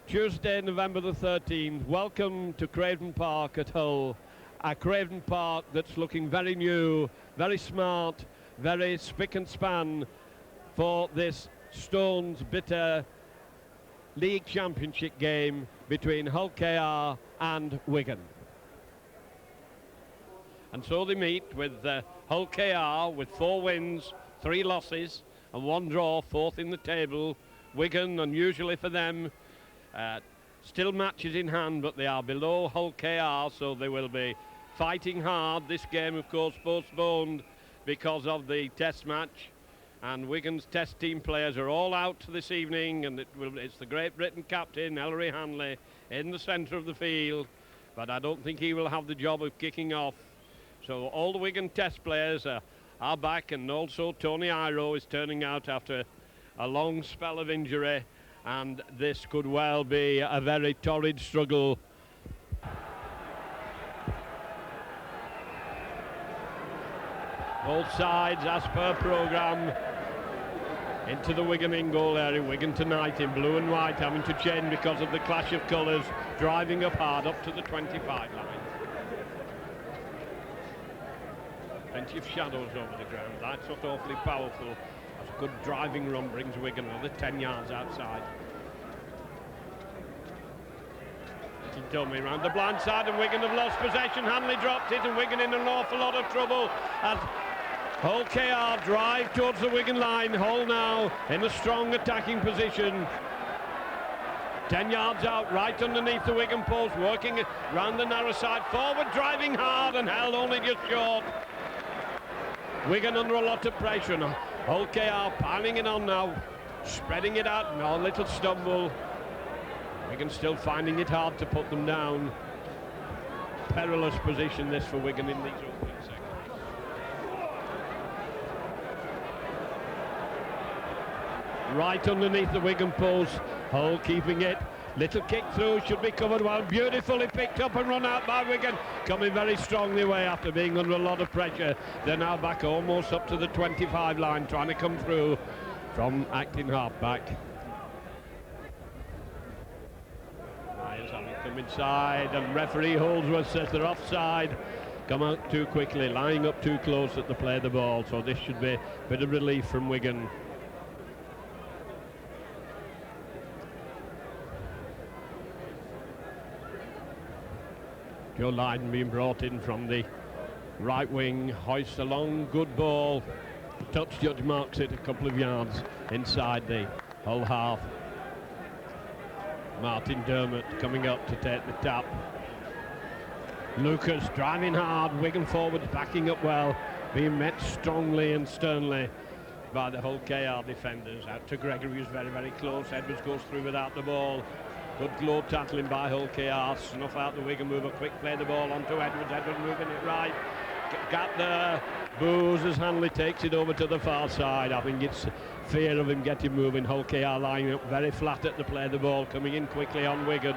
Tuesday, November the 13th. Welcome to Craven Park at Hull. A Craven Park that's looking very new, very smart, very spick and span for this Stones Bitter League Championship game between Hull KR and Wigan. And so they meet with Hull KR with 4 wins, 3 losses and 1 draw, 4th in the table. Wigan, unusually for them, still matches in hand, but they are below Hull KR, so they will be fighting hard. This game, of course, postponed because of the test match, and Wigan's test team players are all out this evening, and it's the Great Britain captain, Ellery Hanley, in the centre of the field, but I don't think he will have the job of kicking off. So all the Wigan test players are back, and also Tony Iro is turning out after a long spell of injury, and this could well be a very torrid struggle. Both sides, as per programme, into the Wigan in goal area. Wigan tonight in blue and white, having to change because of the clash of colours, driving up hard up to the 25 line. Plenty of shadows over the ground. That's not awfully powerful. A good driving run brings Wigan another 10 yards outside. Dummy round the blind side, and Wigan have lost possession. Hanley dropped it, and Wigan in an awful lot of trouble as Hull KR drive towards the Wigan line. Hull now in a strong attacking position. 10 yards out, right underneath the Wigan post, working round the narrow side, forward, driving hard, and held only just short. Wigan under a lot of pressure now. Hull KR piling it on now, spreading it out, no little stumble. Wigan still finding it hard to put them down. Perilous position this for Wigan in these opening seconds. Right underneath the Wigan post, Hull keeping it. Little kick through, should be covered well. Beautifully picked up and run out by Wigan. Coming very strongly away after being under a lot of pressure. They're now back almost up to the 25 line, trying to come through from acting half-back. Come inside, and referee Holdsworth says they're offside. Come out too quickly, lying up too close at the play of the ball, so this should be a bit of relief from Wigan. Joe Lydon being brought in from the right wing, hoists a long good ball. Touch judge marks it a couple of yards inside the Hull half. Martin Dermott coming up to take the tap. Lucas driving hard, Wigan forwards backing up well, being met strongly and sternly by the Hull KR defenders. Out to Gregory, who's very, very close. Edwards goes through without the ball. Good glow tackling by Hull KR. Snuff out the Wigan mover, quick play the ball onto Edwards. Edwards moving it right. Got there. Booze as Hanley takes it over to the far side. I think it's fear of him getting moving. Hull KR lining up very flat at the play of the ball, coming in quickly on Wigan.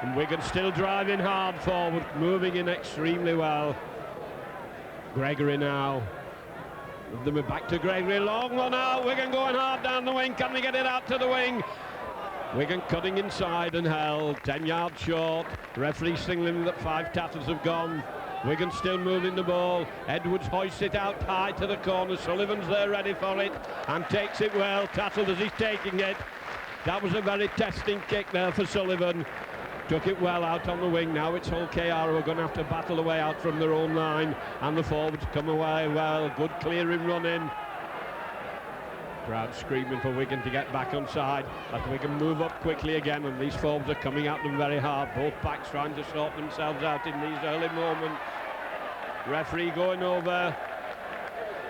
And Wigan still driving hard forward, moving in extremely well. Gregory now. Them back to Gregory, long one out. Wigan going hard down the wing. Can they get it out to the wing? Wigan cutting inside and held. 10 yards short. Referee signaling that 5 tackles have gone. Wigan still moving the ball. Edwards hoists it out high to the corner. Sullivan's there ready for it and takes it well. Tattled as he's taking it. That was a very testing kick there for Sullivan. Took it well out on the wing. Now it's Hull KR who are going to have to battle the way out from their own line, and the forwards come away well. Good clearing running. Crowd screaming for Wigan to get back on side as Wigan move up quickly again, and these forwards are coming at them very hard. Both backs trying to sort themselves out in these early moments. Referee going over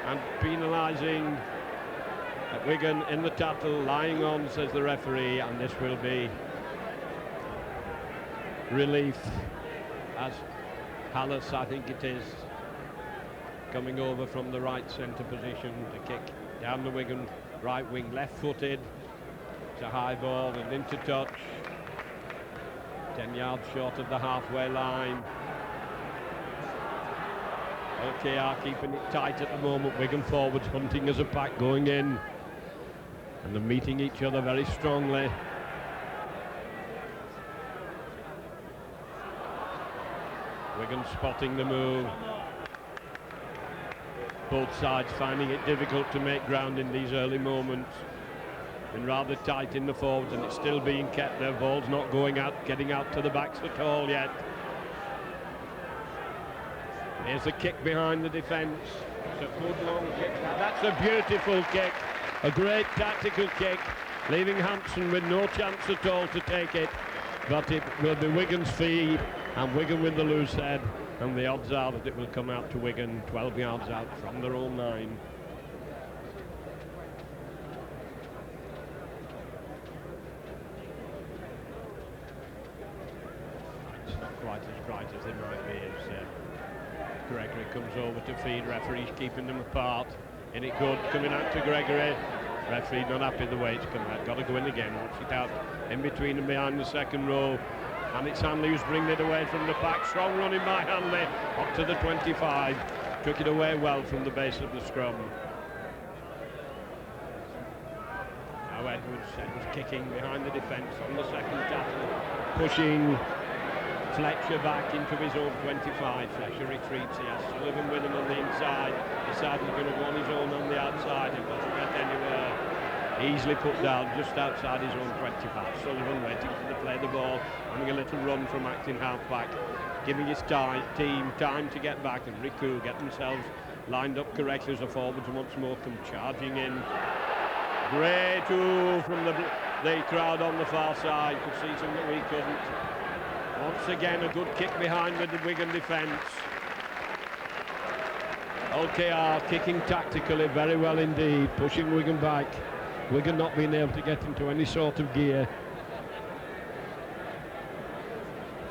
and penalising Wigan in the tackle, lying on, says the referee, and this will be relief as Hallis, I think it is, coming over from the right centre position to kick down the Wigan right wing, left-footed. It's a high ball and into touch. 10 yards short of the halfway line. LKR keeping it tight at the moment. Wigan forwards hunting as a pack going in, and they're meeting each other very strongly. Wigan spotting the move. Both sides finding it difficult to make ground in these early moments. Been rather tight in the forwards, and it's still being kept there. Ball's not going out, getting out to the backs at all yet. Here's the kick behind the defence. It's a good long kick. That's a beautiful kick. A great tactical kick, leaving Hampson with no chance at all to take it. But it will be Wigan's fee, and Wigan with the loose head. And the odds are that it will come out to Wigan, 12 yards out from their own line. It's not quite as bright as they might be as Gregory comes over to feed. Referee's keeping them apart. In it good, coming out to Gregory. Referee not happy the way it's come out. Got to go in again. Watch it out in between and behind the second row. And it's Hanley who's bringing it away from the pack. Strong running by Hanley up to the 25. Took it away well from the base of the scrum. Now Edwards kicking behind the defence on the second tackle, pushing Fletcher back into his own 25. Fletcher retreats. He has Sullivan with him on the inside. Decided he's going to go on his own on the outside. It doesn't get anywhere. Easily put down just outside his own 25. Sullivan waiting to play the ball, having a little run from acting half-back, giving his team time to get back and recoup, get themselves lined up correctly as the forwards once more come charging in. Great from the crowd on the far side. Could see something that we couldn't. Once again, a good kick behind the Wigan defence. OKR kicking tactically very well indeed, pushing Wigan back. Wigan not being able to get into any sort of gear.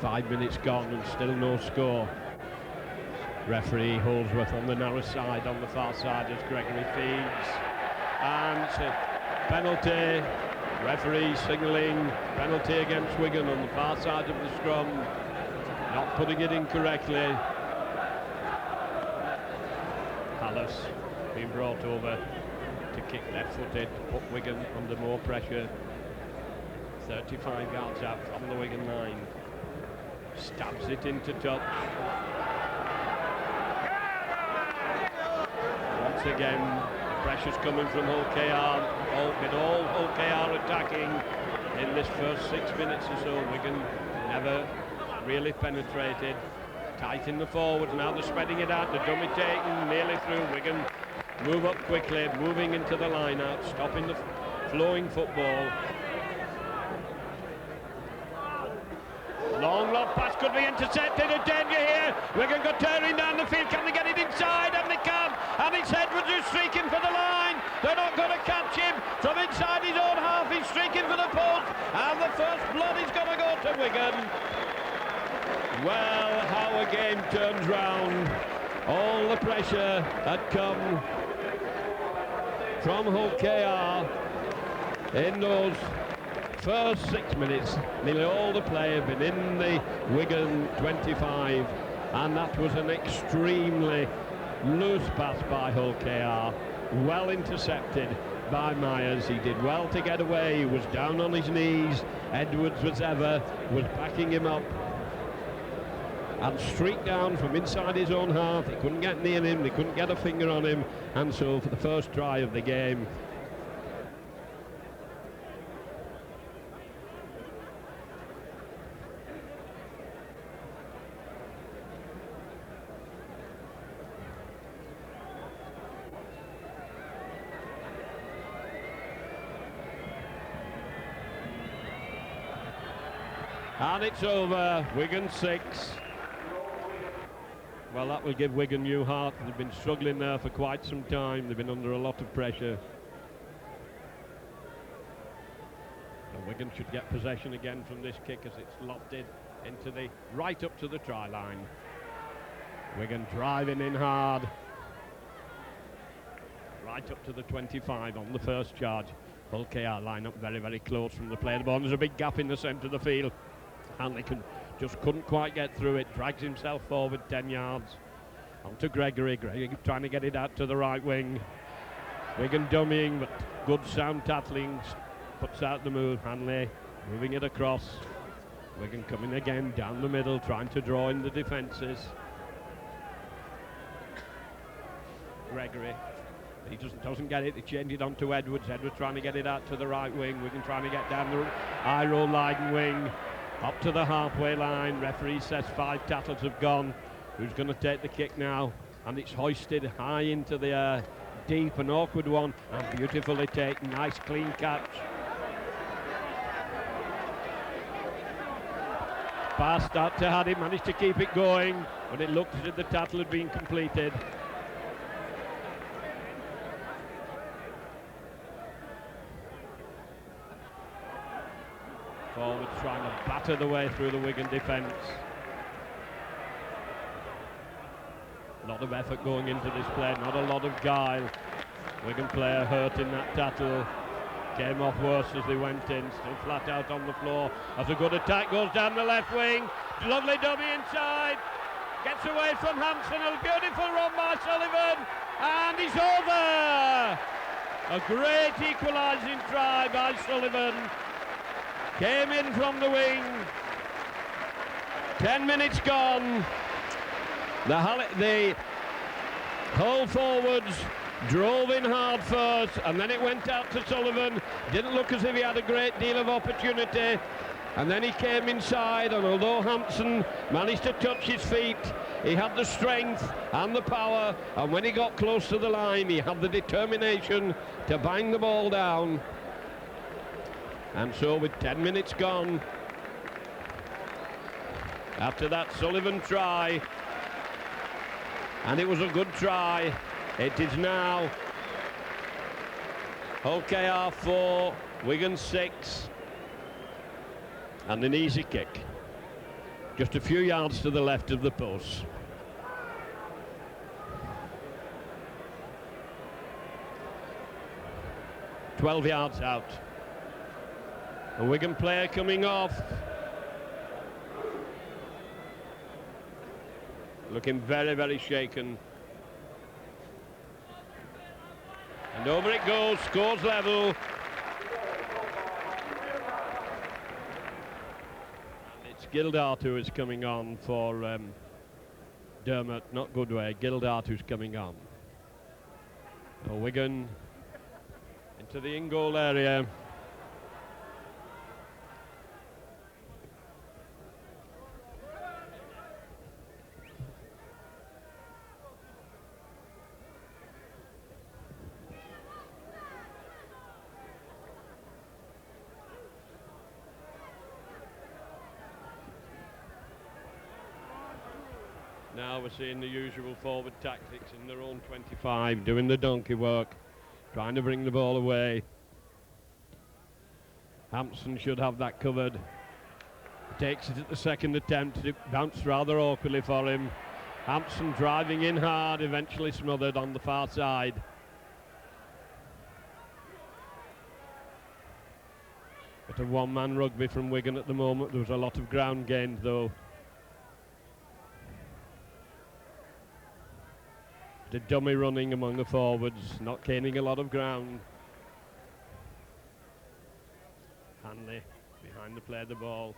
5 minutes gone and still no score. Referee Holdsworth on the narrow side, on the far side as Gregory feeds. And penalty. Referee signalling penalty against Wigan on the far side of the scrum. Not putting it in correctly. Hallis being brought over to kick left-footed, put Wigan under more pressure. 35 yards out from the Wigan line. Stabs it into touch. Once again, the pressure's coming from Hull KR. All Hull KR attacking in this first 6 minutes or so. Wigan never really penetrated. Tight in the forward, now they're spreading it out. The dummy taken, nearly through. Wigan move up quickly, moving into the line out, stopping the flowing football. Long lob pass could be intercepted. A danger here. Wigan got tearing down the field. Can they get it inside? And they can. And it's Edwards who's streaking for the line. They're not going to catch him from inside his own half. He's streaking for the post. And the first blood is going to go to Wigan. Well, how a game turns round. All the pressure had come from Hull KR in those first 6 minutes. Nearly all the play have been in the Wigan 25, and that was an extremely loose pass by Hull KR. Well intercepted by Myers. He did well to get away. He was down on his knees. Edwards was backing him up and streaked down from inside his own half. They couldn't get near him, they couldn't get a finger on him, and so for the first try of the game, and it's over. Wigan 6. Well, that will give Wigan new heart. They've been struggling there for quite some time. They've been under a lot of pressure. And Wigan should get possession again from this kick as it's lobbed in into the right up to the try line. Wigan driving in hard. Right up to the 25 on the first charge. Hull KR line up very, very close from the play of the ball. There's a big gap in the centre of the field. Hanley just couldn't quite get through it. Drags himself forward 10 yards. On to Gregory. Gregory trying to get it out to the right wing. Wigan dummying, but good sound tackling. Puts out the move. Hanley moving it across. Wigan coming again down the middle, trying to draw in the defences. Gregory, he doesn't get it. He changed it on to Edwards. Edwards trying to get it out to the right wing. Wigan trying to get down the high roll line wing, up to the halfway line. Referee says 5 tackles have gone. Who's going to take the kick now? And it's hoisted high into the air. Deep and awkward one, and beautifully taken. Nice clean catch. Passed out to Haddy, managed to keep it going, but it looked as if the tackle had been completed. Forwards trying to batter the way through the Wigan defence. A lot of effort going into this play, not a lot of guile. Wigan player hurt in that tackle. Came off worse as they went in, still flat out on the floor. As a good attack goes down the left wing. Lovely dummy inside. Gets away from Hampson. A beautiful run by Sullivan. And he's over. A great equalising try by Sullivan. Came in from the wing. 10 minutes gone. The Hull forwards drove in hard first, and then it went out to Sullivan. Didn't look as if he had a great deal of opportunity, and then he came inside, and although Hampson managed to touch his feet, he had the strength and the power, and when he got close to the line, he had the determination to bang the ball down. And so with 10 minutes gone, after that Sullivan try, and it was a good try, it is now Hull KR 4, Wigan 6, and an easy kick, just a few yards to the left of the post. "12 yards out. A Wigan player coming off, looking very, very shaken. And over it goes, scores level. And it's Gildart who is coming on for Dermot, not Goodway. Gildart who's coming on. So Wigan into the in-goal area. Now we're seeing the usual forward tactics in their own 25, doing the donkey work, trying to bring the ball away. Hampson should have that covered. Takes it at the second attempt. It bounced rather awkwardly for him. Hampson driving in hard, eventually smothered on the far side. Bit of one-man rugby from Wigan at the moment. There was a lot of ground gained though. The dummy running among the forwards, not gaining a lot of ground. Hanley behind the play of the ball.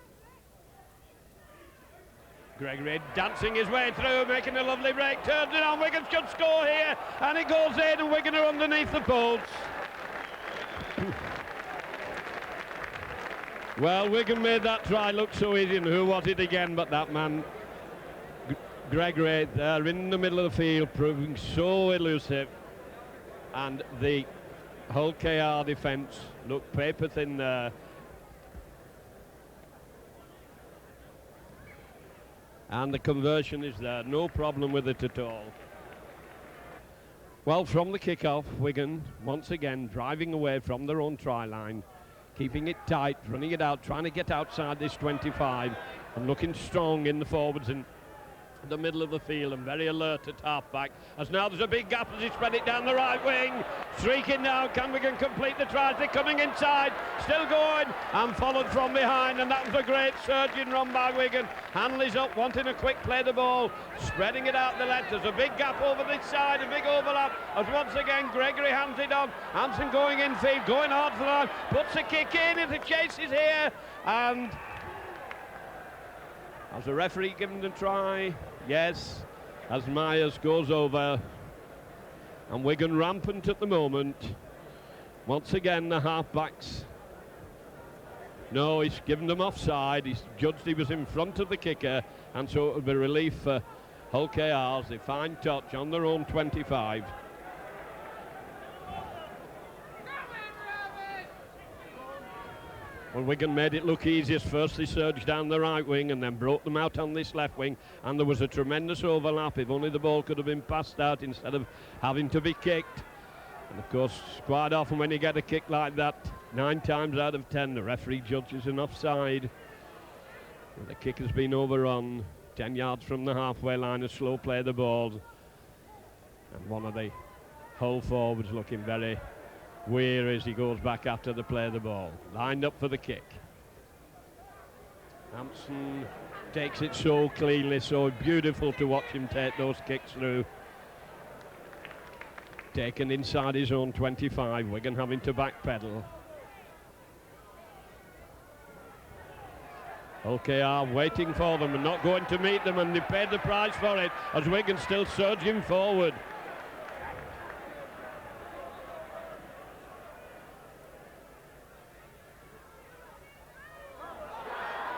Gregory dancing his way through, making a lovely break, turns it on. Wigan should score here, and it goes in, and Wigan are underneath the posts. Well, Wigan made that try look so easy, and who was it again but that man Gregory there in the middle of the field, proving so elusive, and the Hull KR defence looked paper thin there. And the conversion is there, no problem with it at all. Well, from the kick-off, Wigan once again driving away from their own try line, keeping it tight, running it out, trying to get outside this 25, and looking strong in the forwards and the middle of the field, and very alert at half-back, as now there's a big gap as he spread it down the right wing. Streaking now, can Wigan complete the tries? They're coming inside, still going, and followed from behind, and that was a great surging run by Wigan. Hanley's up, wanting a quick play the ball, spreading it out the left. There's a big gap over this side, a big overlap, as once again Gregory hands it on. Hampson going in field, going hard for the line, puts a kick in, and the chase is here, and Has the referee given the try? Yes, as Myers goes over. And Wigan rampant at the moment. Once again, the half-backs. No, he's given them offside. He's judged he was in front of the kicker, and so it will be relief for Hull KR's. They find touch on their own 25. Well, Wigan made it look easiest. First they surged down the right wing and then broke them out on this left wing, and there was a tremendous overlap. If only the ball could have been passed out instead of having to be kicked. And of course, quite often when you get a kick like that, 9 times out of 10 the referee judges an offside. And the kick has been overrun, 10 yards from the halfway line, a slow play the ball. And one of the Hull forwards looking very weary as he goes back after the play of the ball. Lined up for the kick. Hampson takes it so cleanly, so beautiful to watch him take those kicks through. Taken inside his own 25, Wigan having to backpedal. OKR waiting for them and not going to meet them, and they paid the price for it as Wigan still surging forward.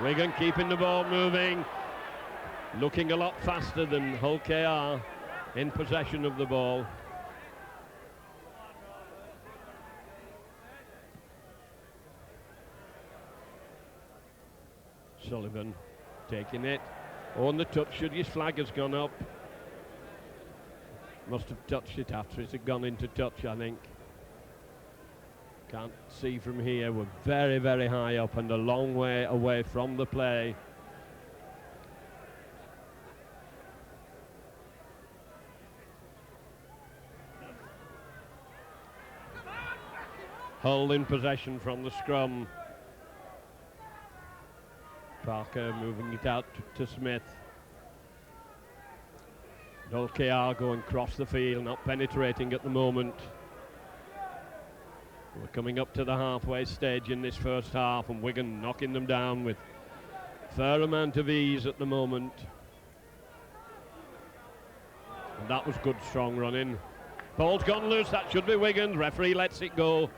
Wigan keeping the ball moving, looking a lot faster than Hull KR in possession of the ball. Sullivan taking it. On the touch, his flag has gone up. Must have touched it after it had gone into touch, I think. Can't see from here. We're very, very high up and a long way away from the play. Hull in possession from the scrum. Parker moving it out to Smith. Hull KR going across the field, not penetrating at the moment. We're coming up to the halfway stage in this first half, and Wigan knocking them down with a fair amount of ease at the moment. And that was good, strong running. Ball's gone loose, that should be Wigan. Referee lets it go.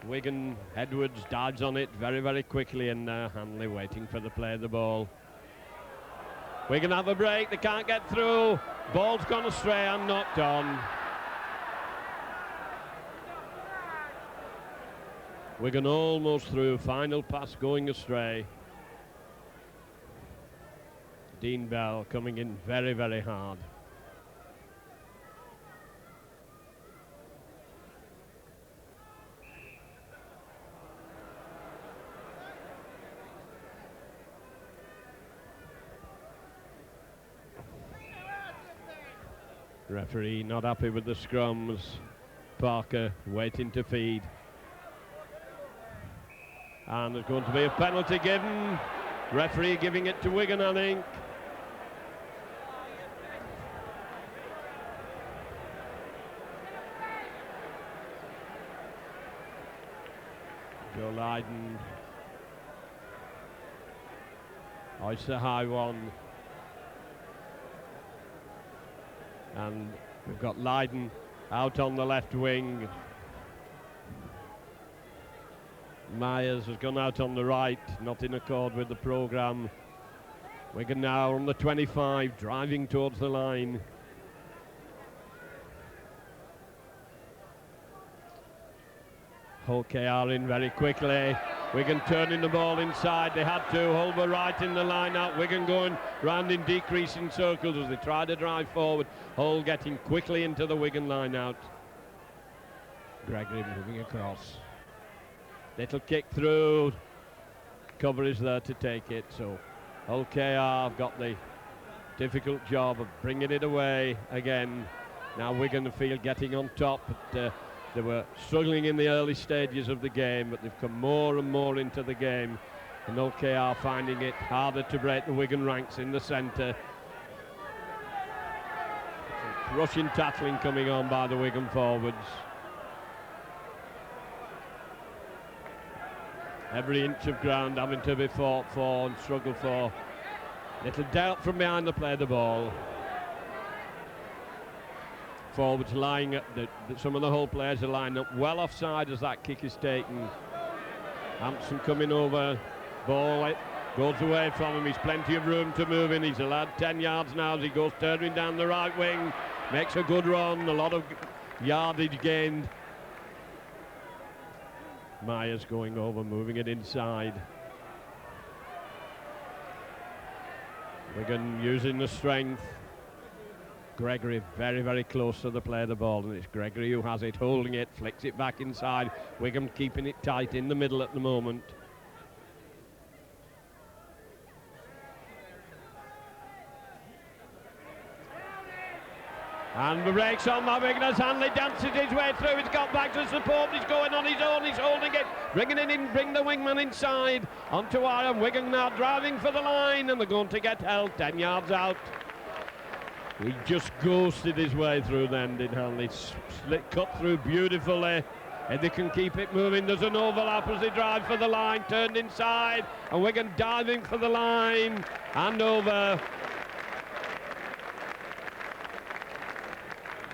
Wigan, Edwards dives on it very, very quickly, and Hanley waiting for the play of the ball. Wigan have a break, they can't get through. Ball's gone astray and knocked on. Wigan almost through, final pass going astray. Dean Bell coming in very, very hard. Referee not happy with the scrums. Parker waiting to feed. And there's going to be a penalty given. Referee giving it to Wigan, I think. Joe Lydon. Oh, it's a high one. And we've got Lydon out on the left wing. Myers has gone out on the right, not in accord with the programme. Wigan now on the 25, driving towards the line. Hull KR in very quickly. Wigan turning the ball inside, they had to. Hull were right in the line out. Wigan going round in decreasing circles as they try to drive forward. Hull getting quickly into the Wigan line out. Gregory moving across. Little kick through. Cover is there to take it, so Hull KR have got the difficult job of bringing it away again. Now Wigan feel getting on top, but they were struggling in the early stages of the game, but they've come more and more into the game, and Hull KR finding it harder to break the Wigan ranks in the centre. Rushing tackling coming on by the Wigan forwards. Every inch of ground having to be fought for and struggled for Little doubt from behind the play the ball. Forwards lying up, some of the whole players are lined up well offside as that kick is taken. Hampson coming over, ball it goes away from him. He's plenty of room to move in. He's allowed 10 yards now as he goes turning down the right wing. Makes a good run, a lot of yardage gained. Myers going over, moving it inside. Wigan using the strength. Gregory very, very close to the play of the ball, and it's Gregory who has it, holding it, flicks it back inside. Wigan keeping it tight in the middle at the moment. And the breaks on by Wigan as Hanley dances his way through. He's got back to support. He's going on his own. He's holding it, bringing it in, bring the wingman inside onto Iron. Wigan now driving for the line, and they're going to get held 10 yards out. He just ghosted his way through then, did Hanley. Cut through beautifully. And they can keep it moving. There's an overlap as they drive for the line, turned inside, and Wigan diving for the line and over.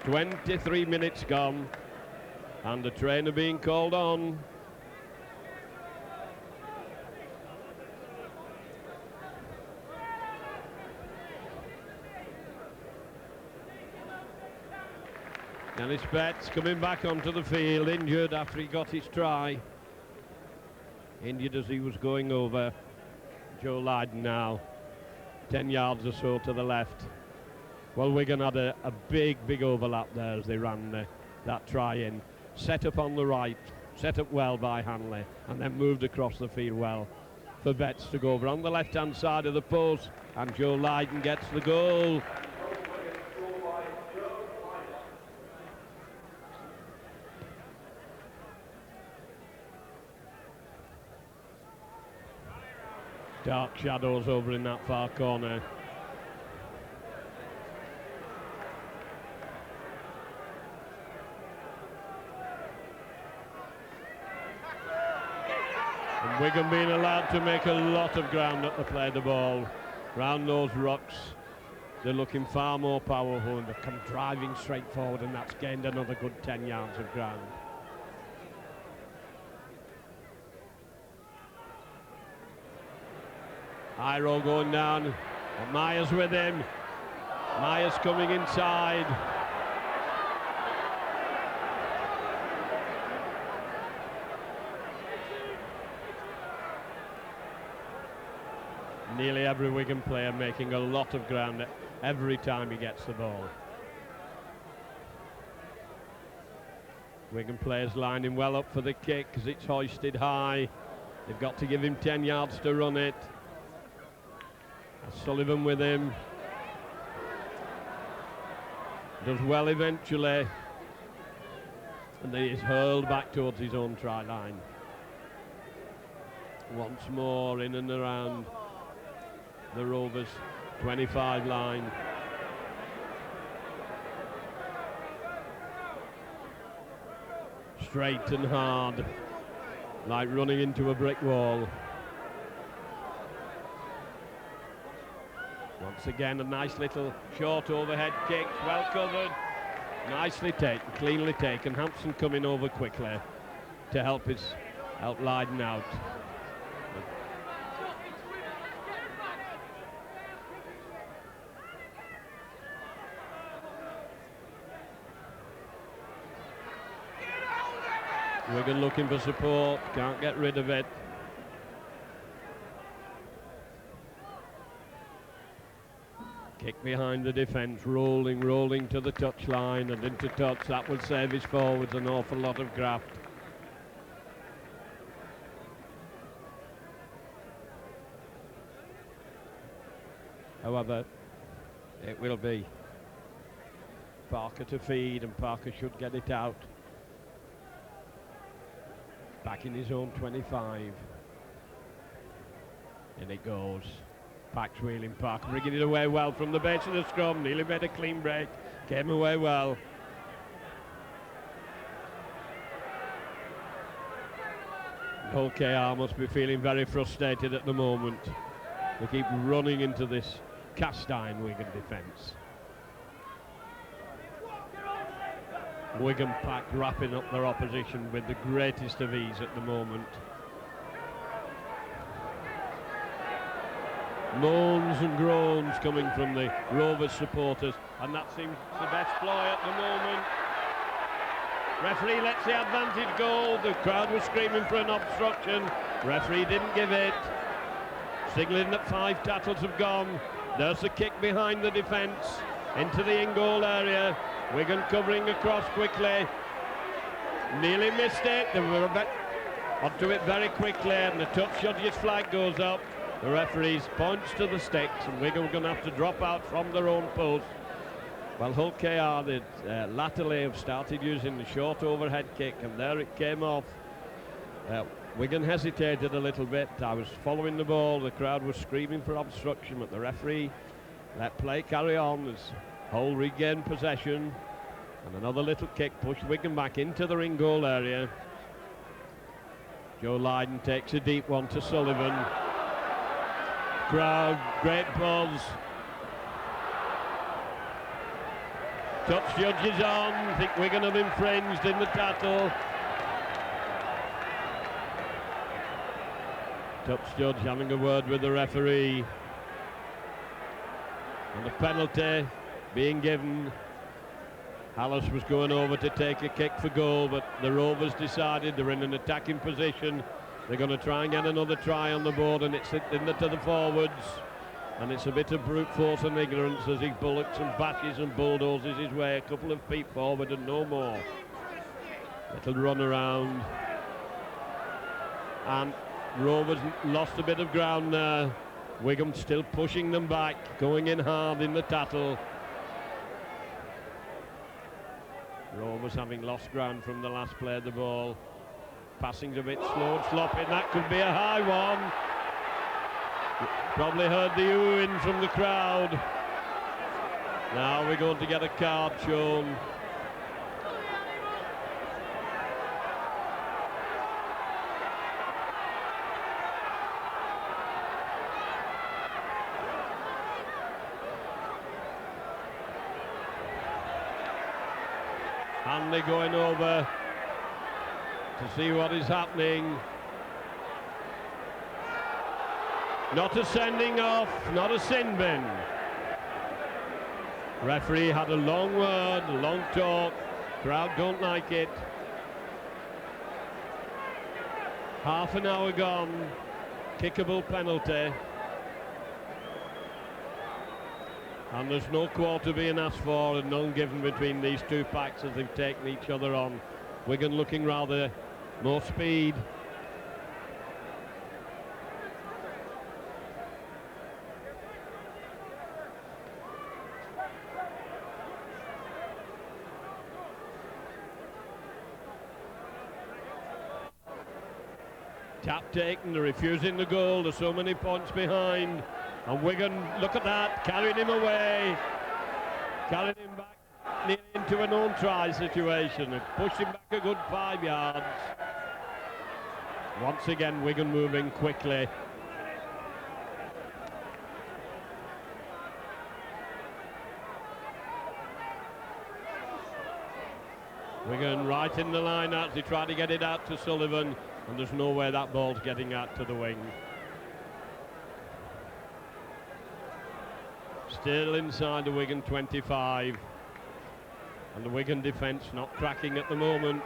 23 minutes gone, and the trainer being called on. Dennis Betts coming back onto the field, injured after he got his try. Injured as he was going over. Joe Lydon now, 10 yards or so to the left. Well, Wigan had a big overlap there as they ran that try in. Set up on the right, set up well by Hanley, and then moved across the field well for Betts to go over on the left-hand side of the post, and Joe Lydon gets the goal. Dark shadows over in that far corner. And Wigan being allowed to make a lot of ground at the play of the ball. Round those rocks, they're looking far more powerful, and they come driving straight forward, and that's gained another good 10 yards of ground. Iro going down, and Myers with him. Myers coming inside. Nearly every Wigan player making a lot of ground every time he gets the ball. Wigan players lining well up for the kick as it's hoisted high. They've got to give him 10 yards to run it. Sullivan with him. Does well eventually. And then he's hurled back towards his own try line. Once more in and around the Rovers 25 line. Straight and hard, like running into a brick wall. Once again, a nice little short overhead kick, well covered, nicely taken, cleanly taken. Hampson coming over quickly to help Lydon out. Wigan looking for support, can't get rid of it. Kick behind the defence, rolling to the touchline and into touch. That would save his forwards an awful lot of graft. However, it will be Parker to feed, and Parker should get it out. Back in his own 25. In it goes. Pack's wheeling Parker, bringing it away well from the base of the scrum. Nearly made a clean break. Came away well. The whole KR must be feeling very frustrated at the moment. They keep running into this cast iron Wigan defence. Wigan pack wrapping up their opposition with the greatest of ease at the moment. Moans and groans coming from the Rovers supporters, and that seems the best ploy at the moment. Referee lets the advantage go. The crowd was screaming for an obstruction. Referee didn't give it. Signalling that 5 tackles have gone. There's the kick behind the defence into the in-goal area. Wigan covering across quickly. Nearly missed it. They were onto it very quickly, and the touch judge's flag goes up. The referees points to the sticks, and Wigan are going to have to drop out from their own post. Well, Hull KR latterly have started using the short overhead kick, and there it came off. Wigan hesitated a little bit. I was following the ball. The crowd was screaming for obstruction, but the referee let play carry on as Hull regained possession. And another little kick pushed Wigan back into the ring goal area. Joe Lydon takes a deep one to Sullivan. Crowd, great buzz. Touch judge is on. I think Wigan have infringed in the tackle. Touch judge having a word with the referee. And the penalty being given. Hallis was going over to take a kick for goal, but the Rovers decided they're in an attacking position. They're going to try and get another try on the board, and it's in the, to the forwards. And it's a bit of brute force and ignorance as he bullocks and bashes and bulldozes his way a couple of feet forward and no more. Little run around. And Rovers lost a bit of ground there. Wigan still pushing them back, going in hard in the tattle. Rovers having lost ground from the last play of the ball. Passing's a bit slow and sloppy. That could be a high one. Probably heard the oohing from the crowd. Now we're going to get a card shown. Hanley going over to see what is happening. Not a sending off, not a sin bin. Referee had a long word, a long talk. Crowd don't like it. Half an hour gone. Kickable penalty. And there's no quarter being asked for and none given between these two packs as they've taken each other on. Wigan looking rather more speed. Tap taken, they're refusing the goal, there's so many points behind. And Wigan, look at that, carried him away. Carried him back nearly into an own try situation and pushed him back a good 5 yards. Once again, Wigan moving quickly. Wigan right in the line out, they try to get it out to Sullivan, and there's no way that ball's getting out to the wing. Still inside the Wigan 25, and the Wigan defence not cracking at the moment.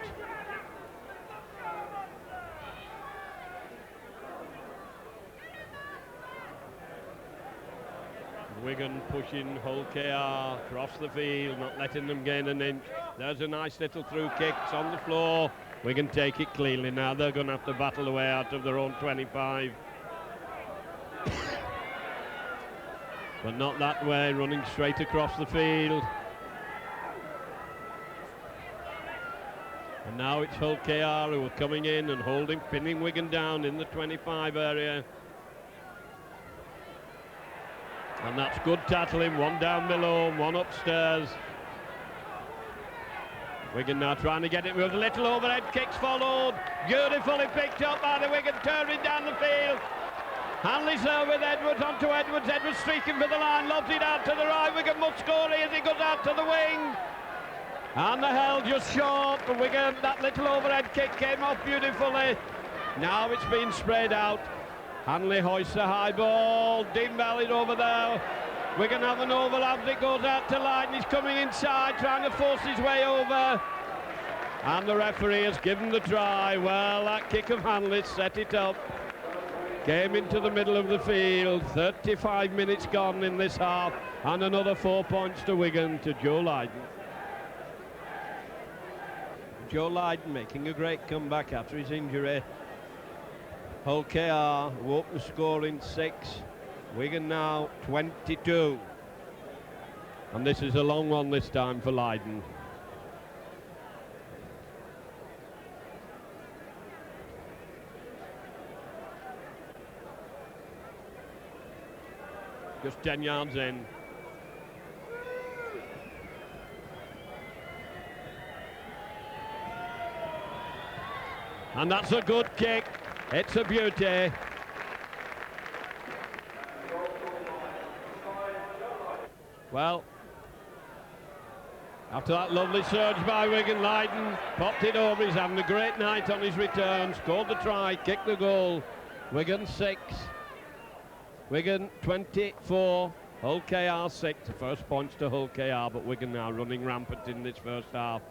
Wigan pushing Hull KR across the field, not letting them gain an inch. There's a nice little through kick, it's on the floor. Wigan take it cleanly now. They're going to have to battle away out of their own 25. But not that way, running straight across the field. And now it's Hull KR who are coming in and holding, pinning Wigan down in the 25 area. And that's good tackling, one down below, one upstairs. Wigan now trying to get it with a little overhead kicks followed. Beautifully picked up by the Wigan, turning down the field. Hanley's there with Edwards, onto Edwards. Edwards streaking for the line, lobs it out to the right. Wigan must score as he goes out to the wing. And the held just short. But Wigan, that little overhead kick came off beautifully. Now it's been sprayed out. Hanley hoists a high ball. Dean Bell is over there. Wigan have an overlap. It goes out to Lighton. He's coming inside, trying to force his way over. And the referee has given the try. Well, that kick of Hanley set it up. Came into the middle of the field. 35 minutes gone in this half. And another 4 points to Wigan, to Joe Lighton. Joe Lighton making a great comeback after his injury. Hull KR will open the score in 6. Wigan now 22. And this is a long one this time for Lighton. Just 10 yards in. And that's a good kick. It's a beauty. Well, after that lovely surge by Wigan, Lighton popped it over. He's having a great night on his return. Scored the try, kicked the goal. Wigan 6. Wigan 24. Hull KR 6. The first points to Hull KR, but Wigan now running rampant in this first half.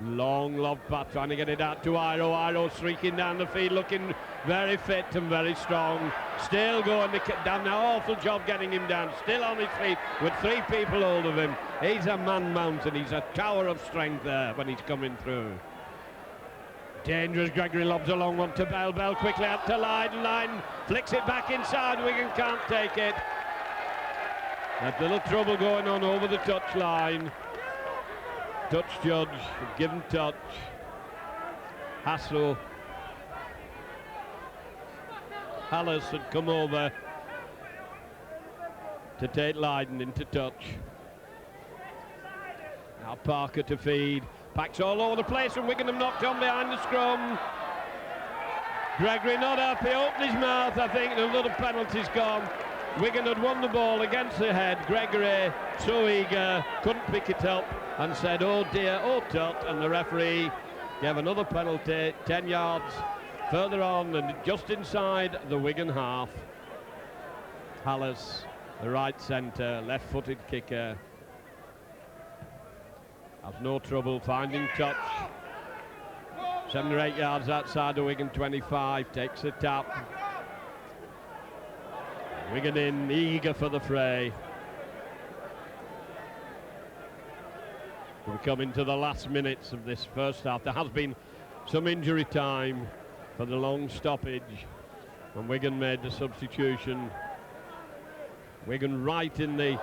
Long lob pass, trying to get it out to Iro. Iro streaking down the field, looking very fit and very strong. Still going down now. Awful job getting him down. Still on his feet with 3 people hold of him. He's a man mountain. He's a tower of strength there when he's coming through. Dangerous. Gregory lobs a long one to Bell. Bell quickly out to Lighton. Lighton flicks it back inside. Wigan can't take it. There's little trouble going on over the touch line. Touch judge, given touch. Hassel. Hallis had come over to take Lighton into touch. Now Parker to feed. Packs all over the place and Wigan have knocked on behind the scrum. Gregory not happy, opened his mouth, I think, and another penalty's gone. Wigan had won the ball against the head. Gregory, so eager, couldn't pick it up and said, oh dear, oh tut, and the referee gave another penalty, 10 yards further on and just inside the Wigan half. Hallis, the right centre, left-footed kicker, has no trouble finding touch. 7 or 8 yards outside the Wigan 25, takes a tap. Wigan in, eager for the fray. We're coming to the last minutes of this first half. There has been some injury time for the long stoppage when Wigan made the substitution. Wigan right in the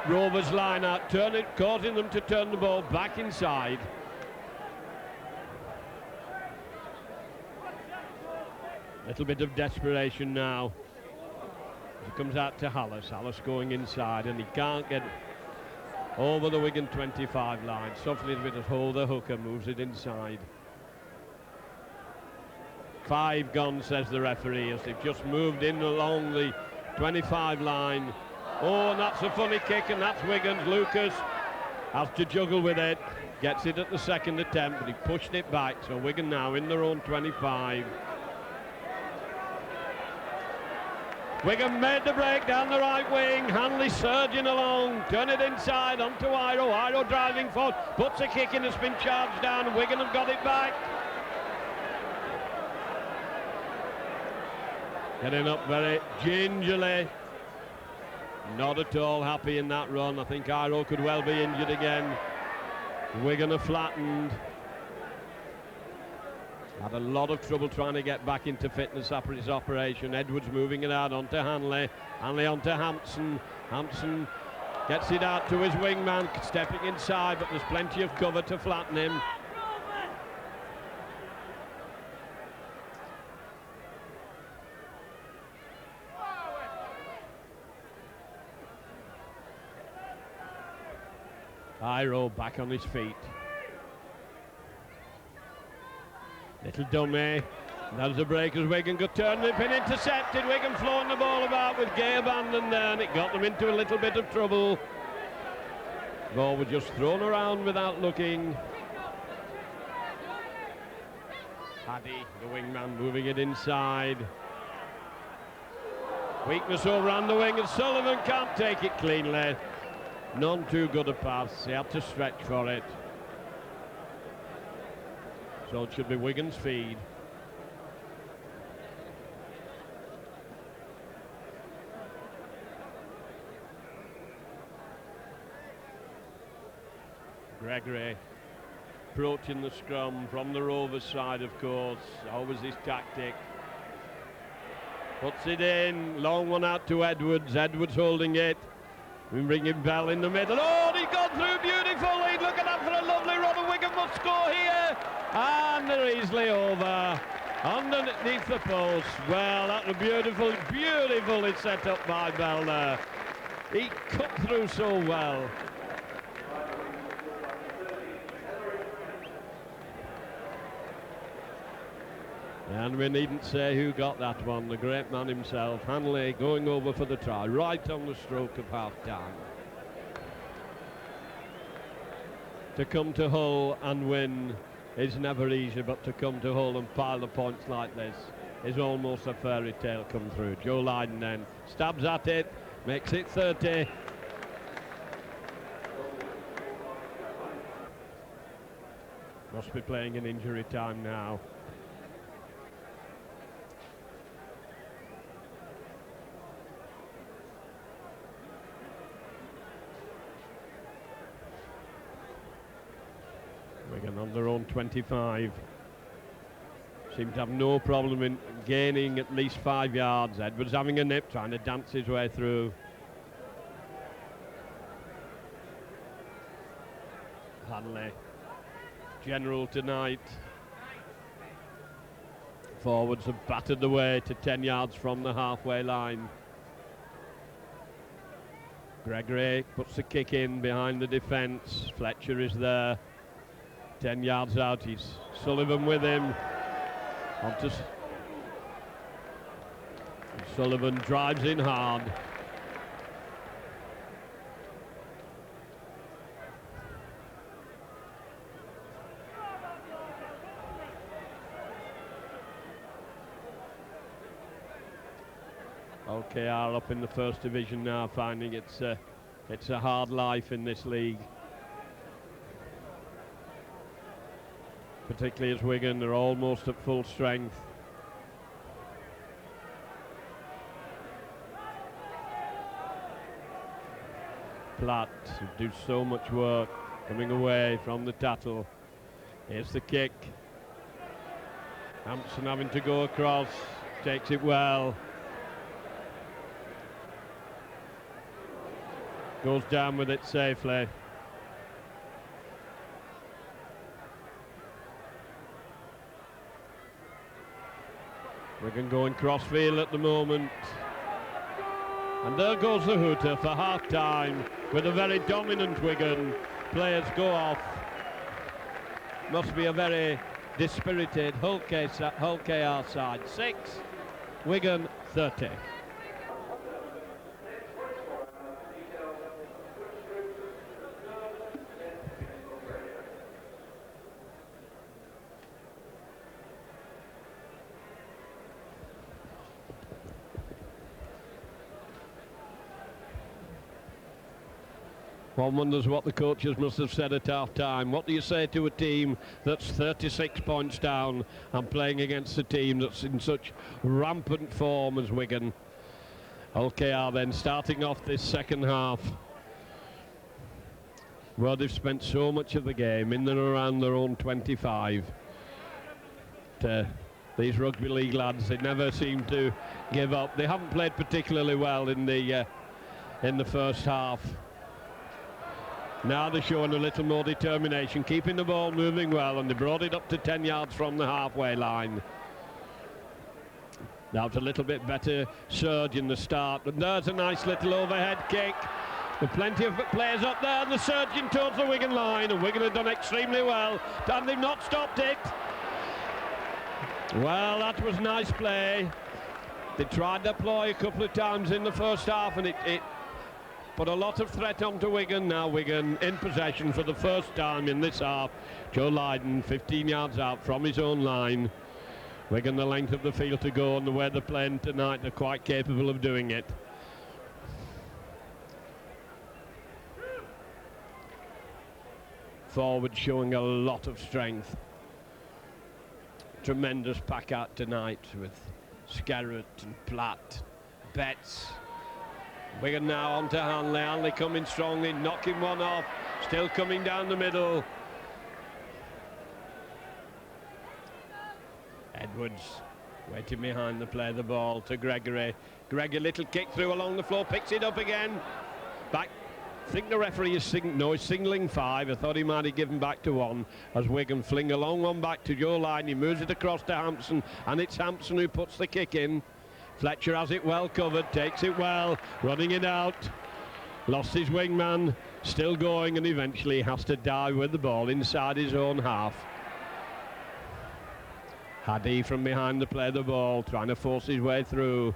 Rovers line out, causing them to turn the ball back inside. Little bit of desperation now. He comes out to Hallis. Hallis going inside and he can't get over the Wigan 25 line. Suffering a bit of hold, the hooker moves it inside. 5 gone, says the referee, as they've just moved in along the 25 line. Oh, and that's a funny kick, and that's Wigan's. Lucas has to juggle with it. Gets it at the second attempt, but he pushed it back. So Wigan now in their own 25. Wigan made the break down the right wing. Hanley surging along. Turn it inside onto Iro. Iro driving forward. Puts a kick in. It's been charged down. Wigan have got it back. Getting up very gingerly. Not at all happy in that run. I think Iro could well be injured again. Wigan are flattened. Had a lot of trouble trying to get back into fitness after his operation. Edwards moving it out onto Hanley. Hanley onto Hampson. Hampson gets it out to his wingman, stepping inside, but there's plenty of cover to flatten him. Iro back on his feet. Little dummy, There's a break as Wigan got turned, they've been intercepted. Wigan flowing the ball about with gay abandon there, and it got them into a little bit of trouble. Ball was just thrown around without looking. Paddy, the wingman, moving it inside. Weakness over on the wing, and Sullivan can't take it cleanly. None too good a pass, he had to stretch for it. So it should be Wigan's feed. Gregory approaching the scrum from the Rovers side, of course, always his tactic. Puts it in, long one out to Edwards, Edwards holding it. We bring in Bell in the middle. Oh, he's gone through beautifully. Look at that for a lovely run. Wigan must score here. And they're easily over. Underneath the post. Well, that was beautifully set up by Bell there. He cut through so well. And we needn't say who got that one, the great man himself, Hanley, going over for the try, right on the stroke of half-time. To come to Hull and win is never easy, but to come to Hull and pile the points like this is almost a fairy tale come through. Joe Lydon then stabs at it, makes it 30. Must be playing in injury time now. Wigan on their own 25. Seem to have no problem in gaining at least 5 yards. Edwards having a nip, trying to dance his way through. Hanley, general tonight. Forwards have battered the way to 10 yards from the halfway line. Gregory puts the kick in behind the defence. Fletcher is there. 10 yards out, he's Sullivan with him. Sullivan drives in hard. OKR up in the first division now, finding it's a hard life in this league. Particularly as Wigan are almost at full strength. Platt, who do so much work, coming away from the tattle. Here's the kick. Hampson having to go across, takes it well. Goes down with it safely. Wigan going crossfield at the moment. And there goes the hooter for half-time with a very dominant Wigan. Players go off. Must be a very dispirited Hull KR side. 6, Wigan 30. One wonders what the coaches must have said at half-time. What do you say to a team that's 36 points down and playing against a team that's in such rampant form as Wigan? OKR then starting off this second half. Well, they've spent so much of the game in and around their own 25. These rugby league lads, they never seem to give up. They haven't played particularly well in the first half. Now they're showing a little more determination, keeping the ball moving well, and they brought it up to 10 yards from the halfway line. Now it's a little bit better surge in the start, and there's a nice little overhead kick. With plenty of players up there, and the surging towards the Wigan line, and Wigan have done extremely well, and they've not stopped it. Well, that was nice play. They tried to ploy a couple of times in the first half, and it put a lot of threat onto Wigan. Now Wigan in possession for the first time in this half. Joe Lydon 15 yards out from his own line. Wigan the length of the field to go, and the way they're playing tonight, they're quite capable of doing it. Forward showing a lot of strength. Tremendous pack out tonight with Scarrett and Platt, Betts. Wigan now onto Hanley. Hanley coming strongly, knocking one off, still coming down the middle. Edwards waiting behind the play, the ball to Gregory. Gregory, little kick through along the floor, picks it up again. Back. I think the referee is signaling 5. I thought he might have given back to 1 as Wigan fling a long one back to Joe Lydon. He moves it across to Hampson, and it's Hampson who puts the kick in. Fletcher has it well covered, takes it well, running it out. Lost his wingman, still going, and eventually has to dive with the ball inside his own half. Haddy from behind the play the ball, trying to force his way through.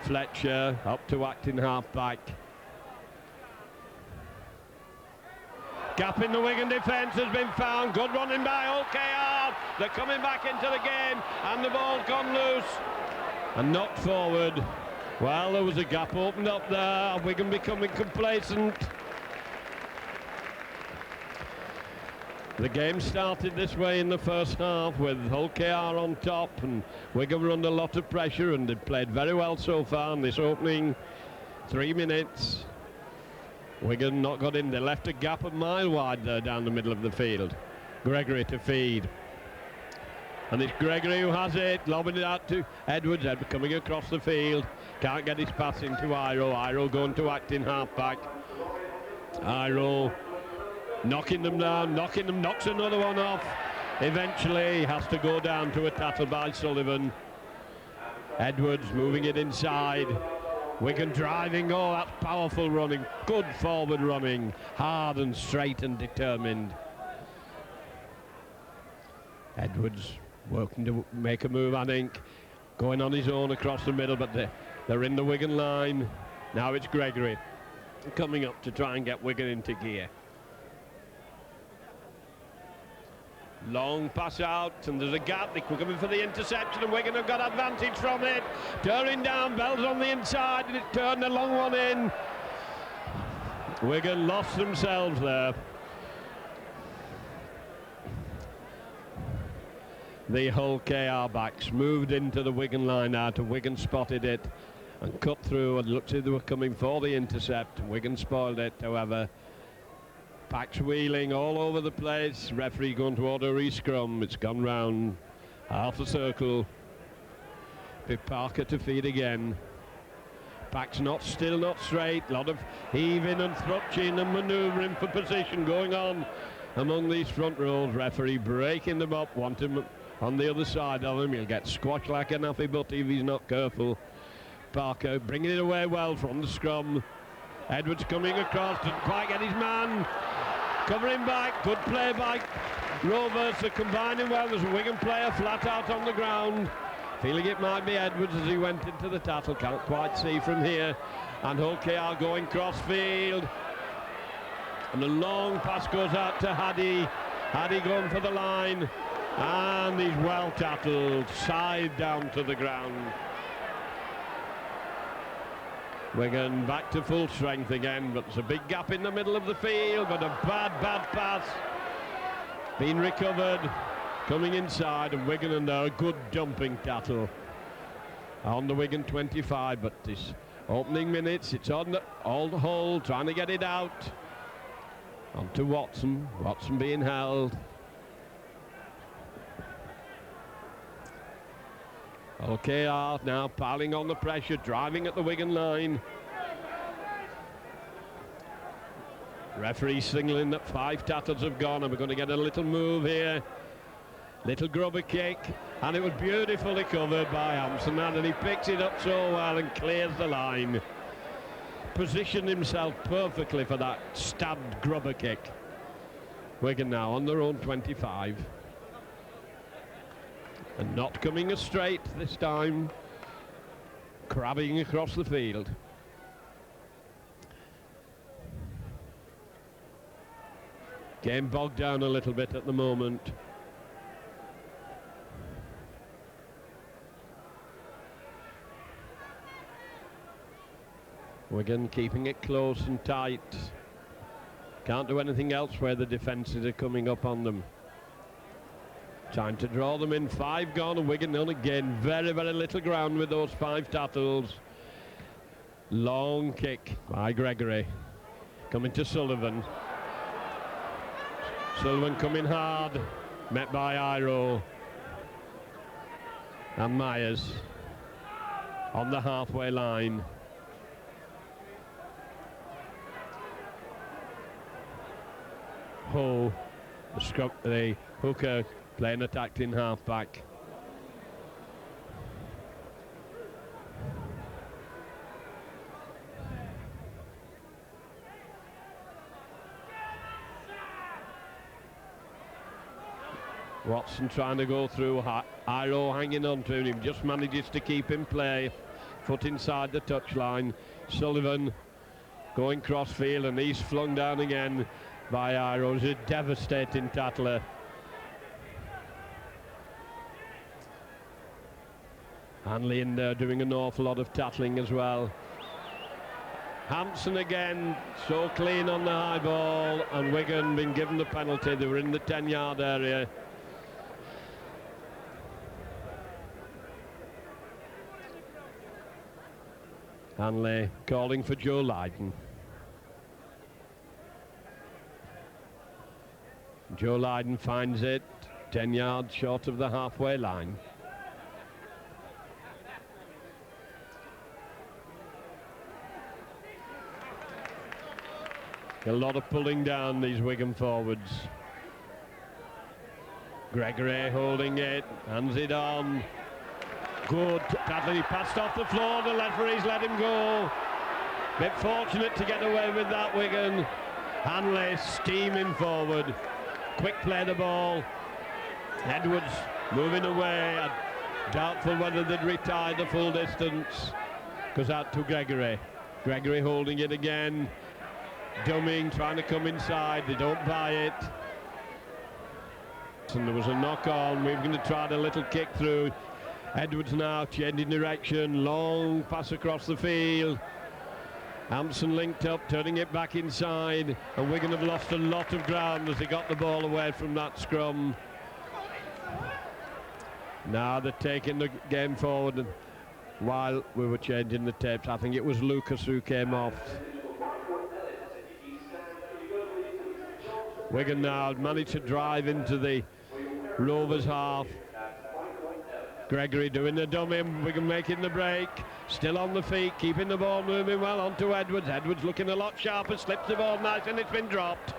Fletcher up to acting half-back. Gap in the Wigan defence has been found. Good running by OKR. They're coming back into the game, and the ball's gone loose and knocked forward. Well, there was a gap opened up there. Wigan becoming complacent. The game started this way in the first half with Hull KR on top, and Wigan were under a lot of pressure, and they've played very well so far in this opening 3 minutes. Wigan not got in. They left a gap a mile wide there down the middle of the field. Gregory to feed. And it's Gregory who has it, lobbing it out to Edwards. Edwards coming across the field. Can't get his pass into Iro. Iro going to act in half-back. Iro knocking them down, knocks another one off. Eventually has to go down to a tackle by Sullivan. Edwards moving it inside. Wigan driving, oh, that's powerful running, good forward running, hard and straight and determined. Edwards working to make a move, I think, going on his own across the middle, but they're in the Wigan line. Now it's Gregory coming up to try and get Wigan into gear. Long pass out, and there's a gap. They're coming for the interception, and Wigan have got advantage from it. Turning down, Bell's on the inside, and it turned a long one in. Wigan lost themselves there. The Hull KR backs moved into the Wigan line now. Wigan spotted it and cut through, and looked as if they were coming for the intercept. Wigan spoiled it, however. Packs wheeling all over the place. Referee going to order a re-scrum. It's gone round half a circle. Pip Parker to feed again. Packs still not straight. A lot of heaving and thrutching and manoeuvring for position going on among these front rows. Referee breaking them up. Want him on the other side of him. He'll get squashed like a nappy butty if he's not careful. Parker bringing it away well from the scrum. Edwards coming across, didn't quite get his man. Covering back, good play by Rovers. They're combining well. There's a Wigan player flat out on the ground. Feeling it might be Edwards as he went into the tackle. Can't quite see from here. And Hull KR going cross-field. And the long pass goes out to Haddy. Haddy going for the line. And he's well tackled, side down to the ground. Wigan back to full strength again, but there's a big gap in the middle of the field, but a bad pass. Been recovered, coming inside, and Wigan under a good dumping tackle on the Wigan 25, but this opening minutes, it's on the Hull, trying to get it out. On to Watson, Watson being held. OKR now piling on the pressure, driving at the Wigan line. Referee signaling that 5 tackles have gone, and we're going to get a little move here. Little grubber kick, and it was beautifully covered by Hampson, and he picks it up so well and clears the line. Positioned himself perfectly for that stabbed grubber kick. Wigan now on their own 25. And not coming as straight this time. Crabbing across the field. Game bogged down a little bit at the moment. Wigan keeping it close and tight. Can't do anything else where the defences are coming up on them. Time to draw them in. 5 gone and Wigan on again. Very, very little ground with those 5 tackles. Long kick by Gregory. Coming to Sullivan. Sullivan coming hard. Met by Iro. And Myers on the halfway line. Ho, the hooker playing attacked in half-back. Watson trying to go through, Iro hanging on to him, just manages to keep in play. Foot inside the touchline. Sullivan going cross-field and he's flung down again by Iro. It's a devastating tackler. Hanley in there doing an awful lot of tackling as well. Hampson again, so clean on the high ball, and Wigan been given the penalty. They were in the 10-yard area. Hanley calling for Joe Lydon. Joe Lydon finds it 10 yards short of the halfway line. A lot of pulling down these Wigan forwards. Gregory holding it, hands it on. Good tackle, he passed off the floor, the referees let him go. Bit fortunate to get away with that, Wigan. Hanley steaming forward. Quick play the ball. Edwards moving away. Doubtful whether they'd retire the full distance. Goes out to Gregory. Gregory holding it again. Dumming, trying to come inside. They don't buy it. And there was a knock on. We're going to try a little kick through. Edwards now changing direction. Long pass across the field. Hampson linked up, turning it back inside, and Wigan have lost a lot of ground as they got the ball away from that scrum. Now they're taking the game forward. While we were changing the tapes, I think it was Lucas who came off. Wigan now managed to drive into the Rovers half. Gregory doing the dummy, Wigan making the break, still on the feet, keeping the ball moving well onto Edwards. Edwards looking a lot sharper, slips the ball nice and it's been dropped.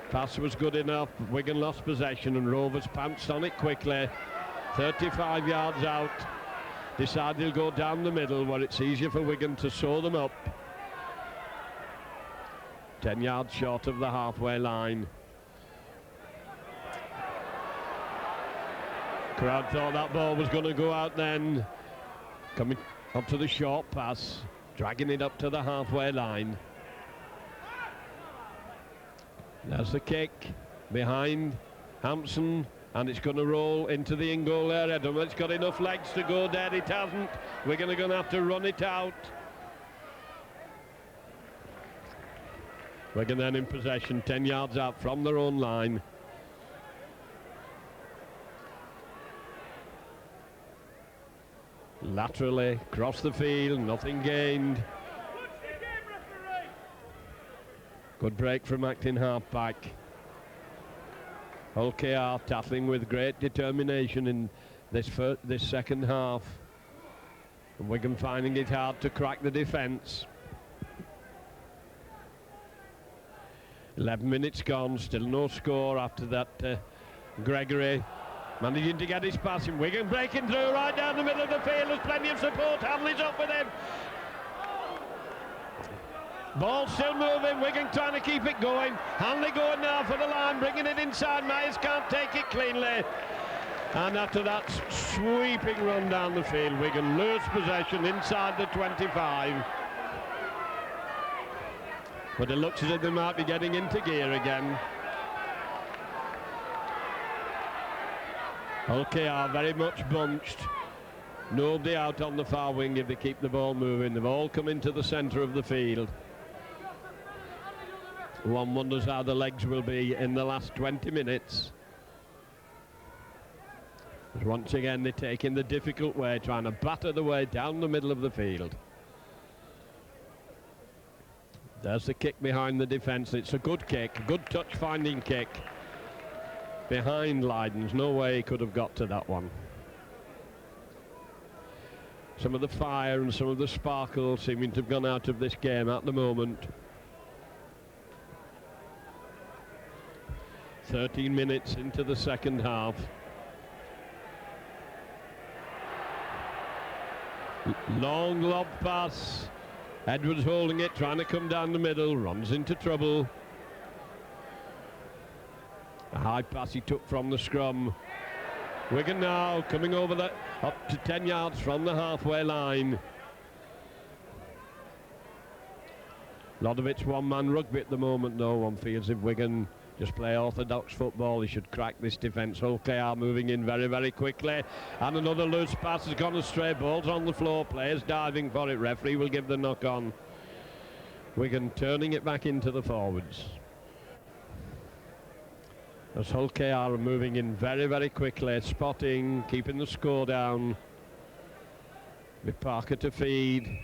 Pass was good enough, Wigan lost possession and Rovers pounced on it quickly. 35 yards out, decide they'll go down the middle where it's easier for Wigan to sew them up. 10 yards short of the halfway line. Crowd thought that ball was going to go out then. Coming up to the short pass, dragging it up to the halfway line. There's the kick behind Hampson, and it's going to roll into the in-goal area. I don't know if it's got enough legs to go there, it hasn't. We're going to have to run it out. Wigan then in possession, 10 yards out from their own line. Laterally, across the field, nothing gained. Good break from acting half-back. Hull KR tackling with great determination in this second half. And Wigan finding it hard to crack the defence. 11 minutes gone, still no score after that. Gregory managing to get his passing. Wigan breaking through right down the middle of the field. There's plenty of support. Hanley's up with him. Ball still moving, Wigan trying to keep it going. Hanley going now for the line, bringing it inside. Myers can't take it cleanly. And after that sweeping run down the field, Wigan lose possession inside the 25. But it looks as if they might be getting into gear again. Okay, are very much bunched. Nobody out on the far wing if they keep the ball moving. They've all come into the centre of the field. One wonders how the legs will be in the last 20 minutes. But once again, they're taking the difficult way, trying to batter the way down the middle of the field. There's the kick behind the defence. It's a good kick, a good touch-finding kick. Behind Lydon's, no way he could have got to that one. Some of the fire and some of the sparkle seeming to have gone out of this game at the moment. 13 minutes into the second half. Long lob pass. Edwards holding it, trying to come down the middle, runs into trouble. A high pass he took from the scrum. Wigan now coming over the up to 10 yards from the halfway line. A lot of it's one-man rugby at the moment though. One feels if Wigan just play orthodox football, he should crack this defence. OKR moving in very, very quickly. And another loose pass has gone astray. Ball's on the floor. Players diving for it. Referee will give the knock on. Wigan turning it back into the forwards. As Hull KR are moving in very, very quickly. Spotting, keeping the score down. With Parker to feed.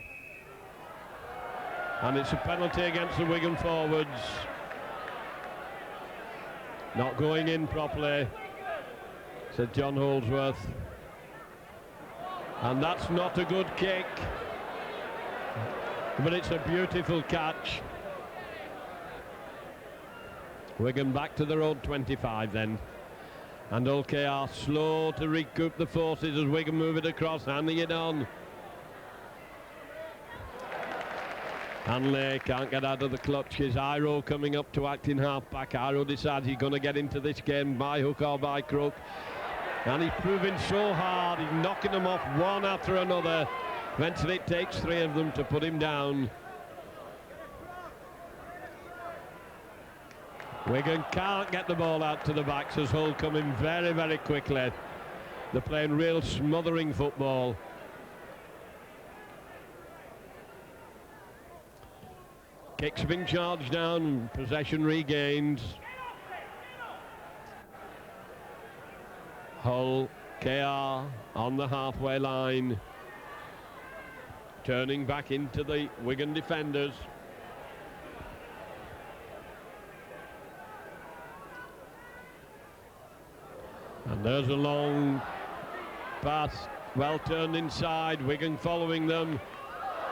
And it's a penalty against the Wigan forwards. Not going in properly, said John Holdsworth. And that's not a good kick. But it's a beautiful catch. Wigan back to their own 25 then. And OKR slow to recoup the forces as Wigan move it across, handing it on. Hanley can't get out of the clutches. Iro coming up to act in half-back. Iro decides he's going to get into this game by hook or by crook. And he's proving so hard. He's knocking them off one after another. Eventually it takes three of them to put him down. Wigan can't get the ball out to the backs as Hull coming very, very quickly. They're playing real smothering football. Kicks being charged down, possession regained. Hull, KR on the halfway line. Turning back into the Wigan defenders. And there's a long pass, well turned inside, Wigan following them.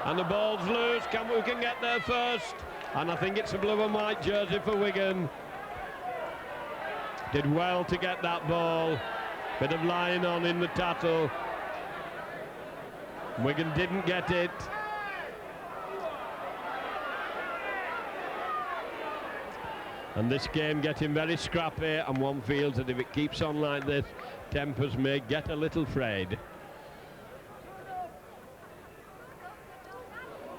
And the ball's loose. Wigan get there first? And I think it's a blue and white jersey for Wigan. Did well to get that ball. Bit of lying on in the tattle. Wigan didn't get it. And this game getting very scrappy, and one feels that if it keeps on like this, tempers may get a little frayed.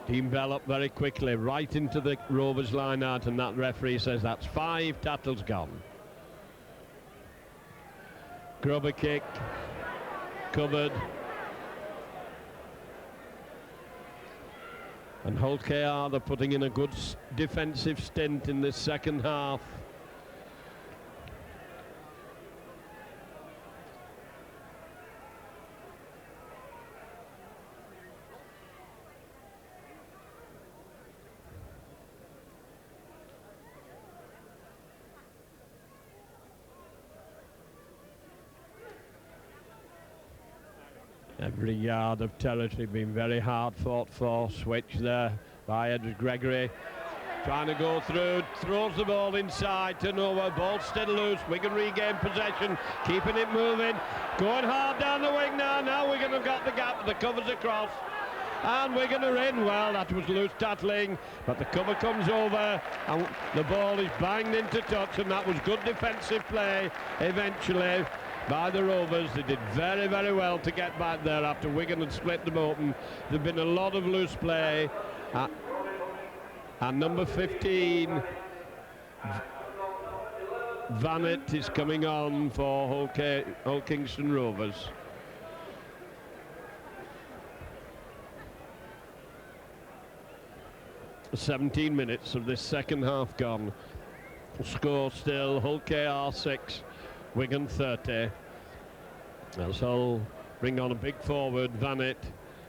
Dean Bell up very quickly, right into the Rovers line out, and that referee says that's 5 tackles gone. Grubber kick, covered. And Hull KR, they're putting in a good defensive stint in this second half. Every yard of territory being very hard fought for. Switch there by Edward Gregory. Trying to go through, throws the ball inside to nowhere. Ball still loose. Wigan regain possession, keeping it moving. Going hard down the wing now. Now Wigan have got the gap. The covers across. and Wigan are in. Well, that was loose tackling, but the cover comes over and the ball is banged into touch, and that was good defensive play eventually by the Rovers. They did very, very well to get back there after Wigan had split them open. There'd been a lot of loose play, and number 15 Vanett is coming on for Hull Kingston Rovers. "17 minutes of this second half gone. Score still Hull KR 6, Wigan 30. As Hull bring on a big forward. Vanett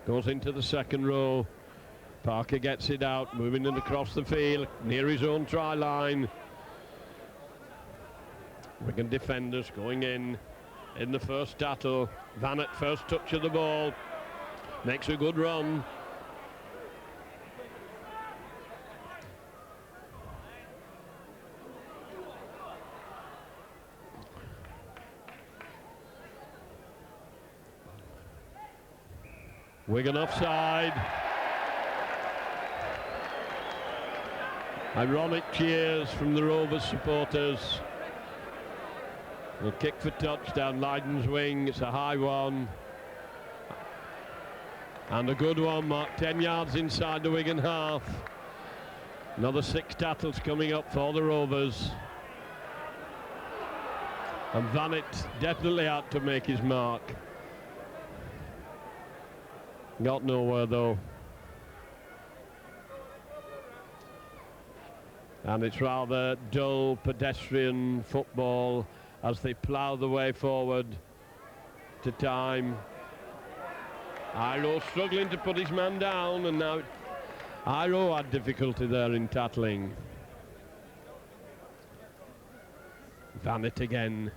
goes into the second row. Parker gets it out, moving it across the field near his own try line. Wigan defenders going in the first tattle. Vanett first touch of the ball, makes a good run. Wigan offside. Ironic cheers from the Rovers supporters. The kick for touchdown, Leiden's wing. It's a high one. And a good one, marked 10 yards inside the Wigan half. Another 6 tackles coming up for the Rovers. And Vanett definitely out to make his mark. Got nowhere though. And it's rather dull pedestrian football as they plough the way forward to time. Iro struggling to put his man down, and now Iro had difficulty there in tackling. Vanett again.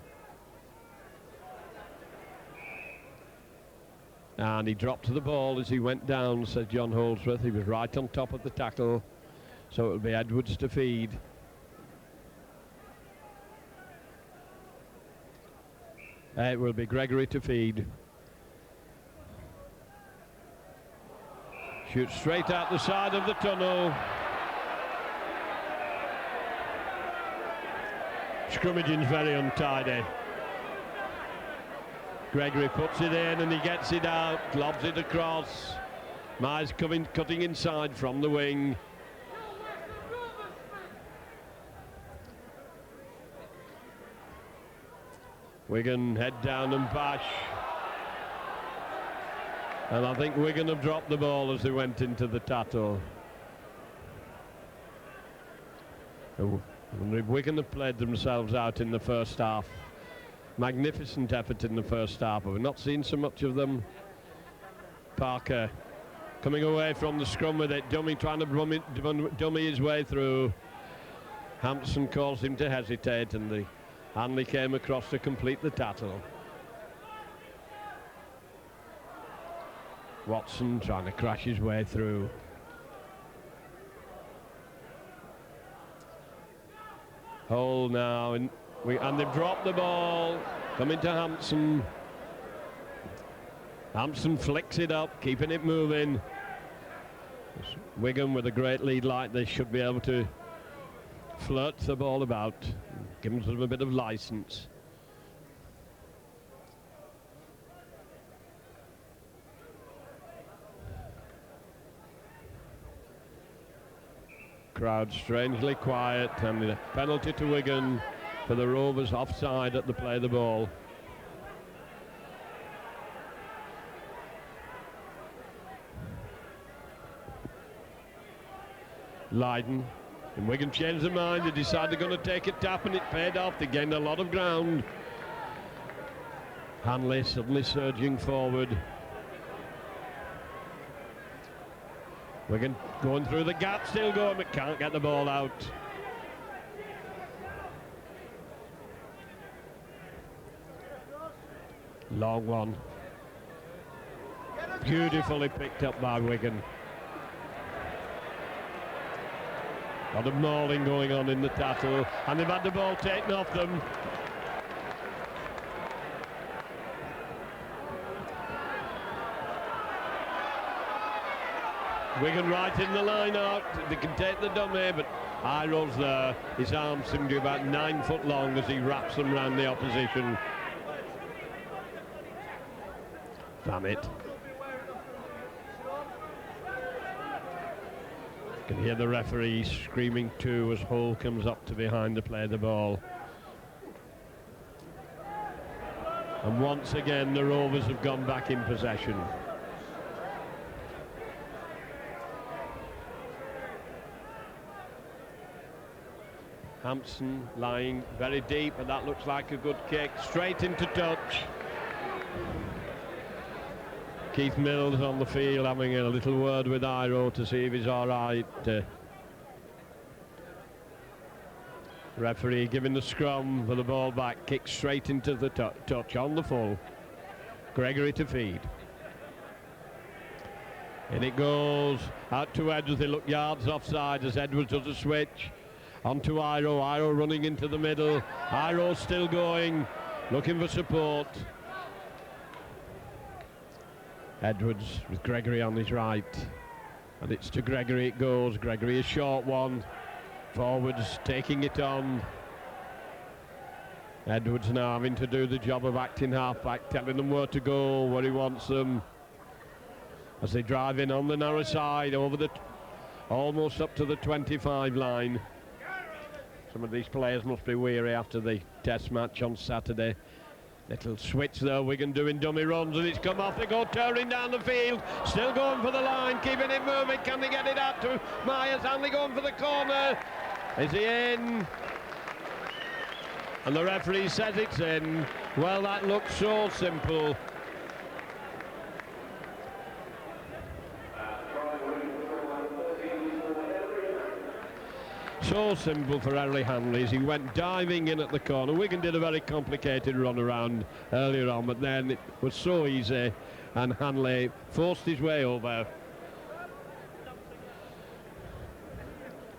And he dropped the ball as he went down, said John Holdsworth. He was right on top of the tackle, so it'll be Edwards to feed. It will be Gregory to feed. Shoots straight out the side of the tunnel. Scrummaging's very untidy. Gregory puts it in and he gets it out, lobs it across. Mize cutting inside from the wing. Wigan head down and bash. And I think Wigan have dropped the ball as they went into the tattle. Wigan have played themselves out in the first half. Magnificent effort in the first half, but we've not seen so much of them. Parker coming away from the scrum with it, trying to dummy his way through. Hampson calls him to hesitate, and Hanley came across to complete the tattle. Watson trying to crash his way through. Hull now, and they've dropped the ball, coming to Hampson. Hampson flicks it up, keeping it moving. Wigan, with a great lead like this, should be able to flirt the ball about, give them a bit of license. Crowd strangely quiet, and a penalty to Wigan for the Rovers offside at the play of the ball. Leiden, and Wigan changed their mind. They decided they're going to take a tap, and it paid off. They gained a lot of ground. Hanley suddenly surging forward. Wigan going through the gap, still going, but can't get the ball out. Long one. Beautifully picked up by Wigan. A lot of mauling going on in the tattle, and they've had the ball taken off them. Wigan right in the line out. They can take the dummy, but Iro's there. His arms seem to be about 9 foot long as he wraps them round the opposition. Damn it. You can hear the referee screaming too as Hull comes up to behind to play the ball. And once again the Rovers have gone back in possession. Hampson lying very deep, and that looks like a good kick. Straight into touch. Keith Mills on the field having a little word with Iro to see if he's all right. Referee giving the scrum for the ball back. Kick straight into the touch on the full. Gregory to feed. In it goes. Out to Edwards. They look yards offside as Edwards does a switch. On to Iro. Iro running into the middle. Iro still going. Looking for support. Edwards with Gregory on his right, and it's to Gregory it goes. Gregory a short one, forwards taking it on. Edwards now having to do the job of acting halfback, telling them where to go, where he wants them, as they drive in on the narrow side over the almost up to the 25 line. Some of these players must be weary after the test match on Saturday. Little switch there, Wigan doing dummy runs, and it's come off. They go tearing down the field, still going for the line, keeping it moving. Can they get it out to Myers? Hanley going for the corner. Is he in? And the referee says it's in. Well, that looks so simple. So simple for Harry Hanley as he went diving in at the corner. Wigan did a very complicated run around earlier on, but then it was so easy and Hanley forced his way over.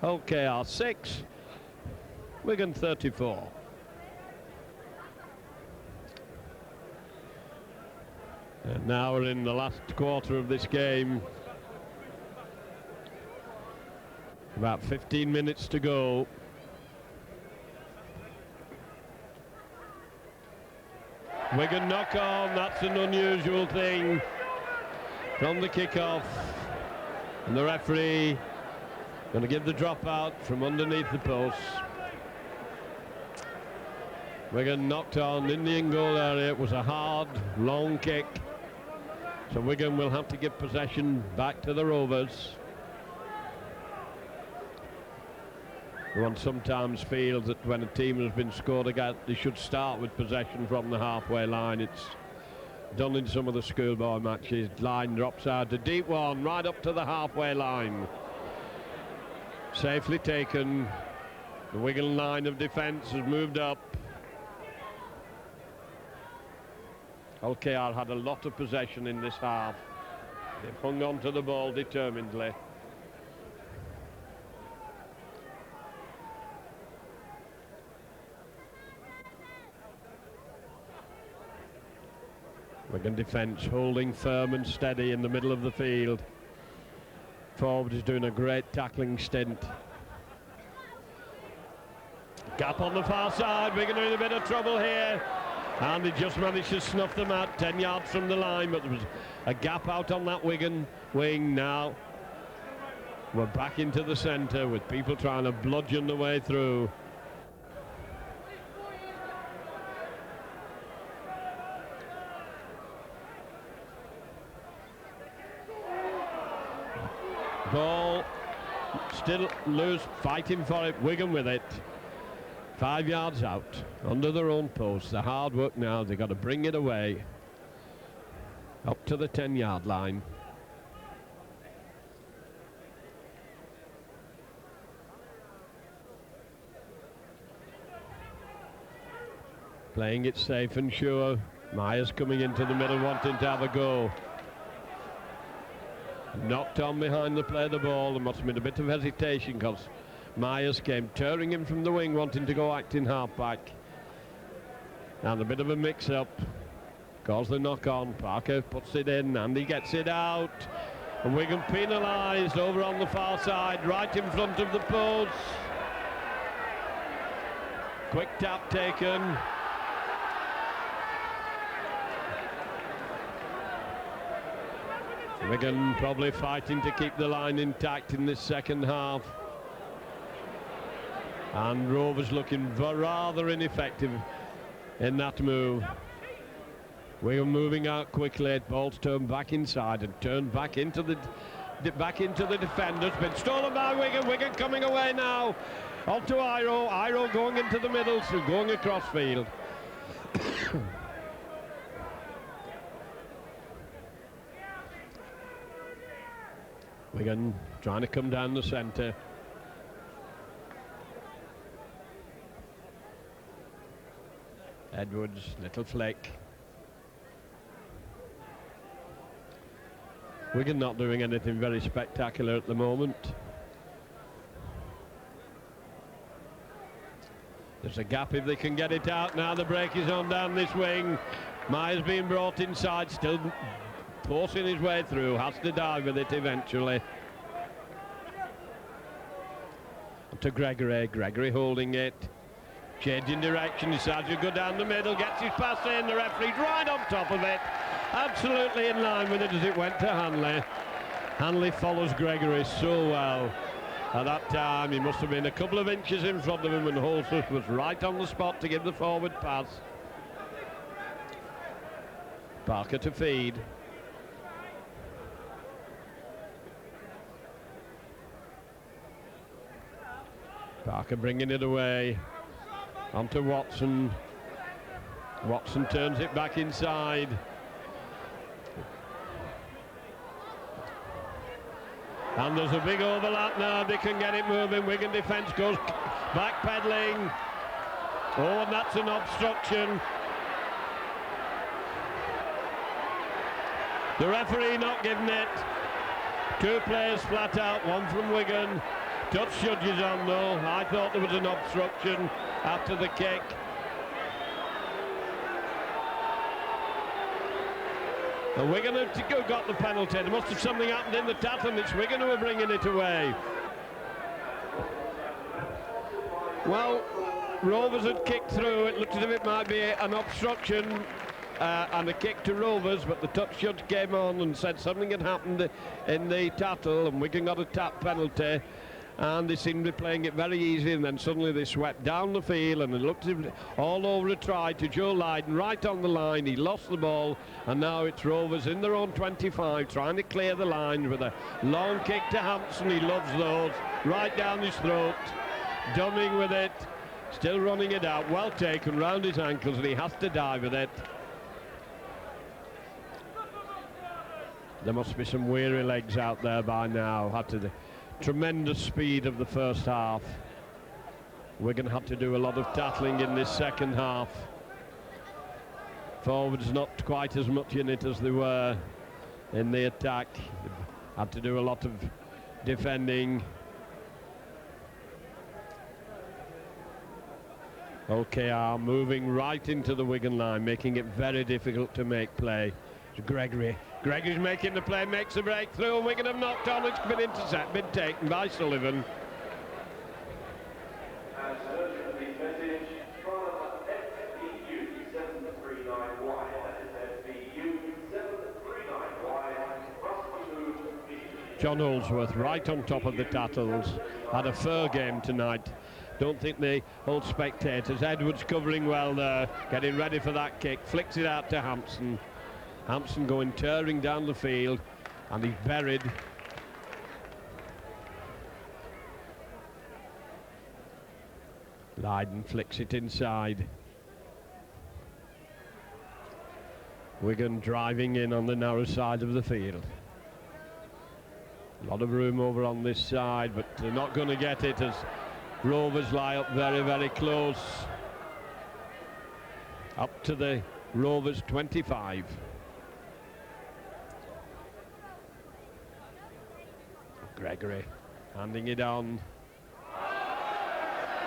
OKR 6, Wigan 34. And now we're in the last quarter of this game. About 15 minutes to go. Wigan knock on, that's an unusual thing from the kickoff. And the referee going to give the drop out from underneath the post. Wigan knocked on in the in-goal area. It was a hard, long kick. So Wigan will have to give possession back to the Rovers. One sometimes feels that when a team has been scored against, they should start with possession from the halfway line. It's done in some of the schoolboy matches. Line drops out, a deep one right up to the halfway line. Safely taken. The Wigan line of defence has moved up. OKR had a lot of possession in this half. They've hung on to the ball determinedly. Wigan defence holding firm and steady in the middle of the field. Forward is doing a great tackling stint. Gap on the far side. Wigan are in a bit of trouble here. And they just managed to snuff them out 10 yards from the line, but there was a gap out on that Wigan wing now. We're back into the centre with people trying to bludgeon the way through. Ball still loose, fighting for it. Wigan with it. 5 yards out, under their own post. The hard work now, they've got to bring it away. Up to the 10-yard line. Playing it safe and sure. Myers coming into the middle, wanting to have a go. Knocked on behind the play of the ball. There must have been a bit of hesitation because Myers came tearing in from the wing, wanting to go acting halfback. And a bit of a mix-up. Calls the knock on. Parker puts it in and he gets it out. And Wigan penalised over on the far side, right in front of the post. Quick tap taken. Wigan probably fighting to keep the line intact in this second half. And Rovers looking rather ineffective in that move. Wigan moving out quickly, ball's turned back inside and turned back into the defenders. Been stolen by Wigan. Wigan coming away now. On to Iro. Iro going into the middle, so going across field. Wigan trying to come down the centre. Edwards, little flick. Wigan not doing anything very spectacular at the moment. There's a gap if they can get it out. Now the break is on down this wing. Myers being brought inside, still forcing his way through, has to dive with it eventually. Up to Gregory, Gregory holding it. Changing direction, decides to go down the middle, gets his pass in, the referee's right on top of it. Absolutely in line with it as it went to Hanley. Hanley follows Gregory so well. At that time, he must have been a couple of inches in front of him, and Holsworth was right on the spot to give the forward pass. Parker to feed. Parker bringing it away. Onto Watson. Watson turns it back inside. And there's a big overlap now. They can get it moving. Wigan defence goes backpedaling. Oh, and that's an obstruction. The referee not giving it. Two players flat out, one from Wigan. Touch judges on though. I thought there was an obstruction after the kick. And Wigan have got the penalty. There must have something happened in the tackle, and it's Wigan who are bringing it away. Well, Rovers had kicked through. It looked as if it might be an obstruction and a kick to Rovers, but the touch judge came on and said something had happened in the tackle, and Wigan got a tap penalty. And they seemed to be playing it very easy, and then suddenly they swept down the field, and it looked all over a try to Joe Lydon, right on the line. He lost the ball, and now it's Rovers in their own 25 trying to clear the line with a long kick to Hampson. He loves those, right down his throat, dunning with it, still running it out, well taken round his ankles, and he has to dive with it. There must be some weary legs out there by now after the tremendous speed of the first half. Wigan had to do a lot of tackling in this second half. Forwards not quite as much in it as they were in the attack. Had to do a lot of defending. OKR moving right into the Wigan line, making it very difficult to make play. It's Gregory. Gregory's making the play, makes a breakthrough, and Wigan have knocked on. It's been intercepted, been taken by Sullivan. John Holsworth right on top of the tattles. Had a fair game tonight. Don't think they hold spectators. Edwards covering well there, getting ready for that kick. Flicks it out to Hampson. Hampson going tearing down the field, and he's buried. Lydon flicks it inside. Wigan driving in on the narrow side of the field. A lot of room over on this side, but they're not going to get it as Rovers lie up very, very close. Up to the Rovers 25. Gregory handing it on.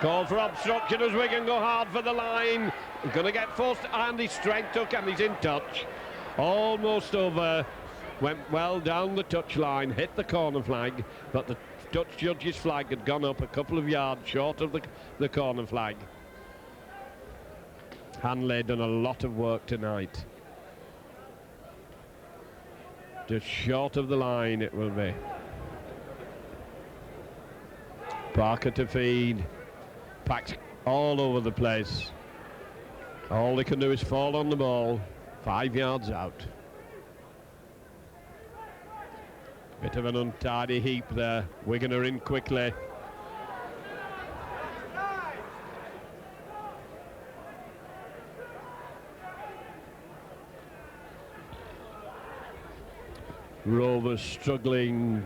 Call for obstruction as Wigan go hard for the line. He's going to get forced, and his strength took, and he's in touch. Almost over. went well down the touchline, hit the corner flag, but the Dutch judge's flag had gone up a couple of yards short of the corner flag. Hanley done a lot of work tonight. Just short of the line it will be. Parker to feed. Packed all over the place. All they can do is fall on the ball. 5 yards out. Bit of an untidy heap there. Wigan are in quickly. Rovers struggling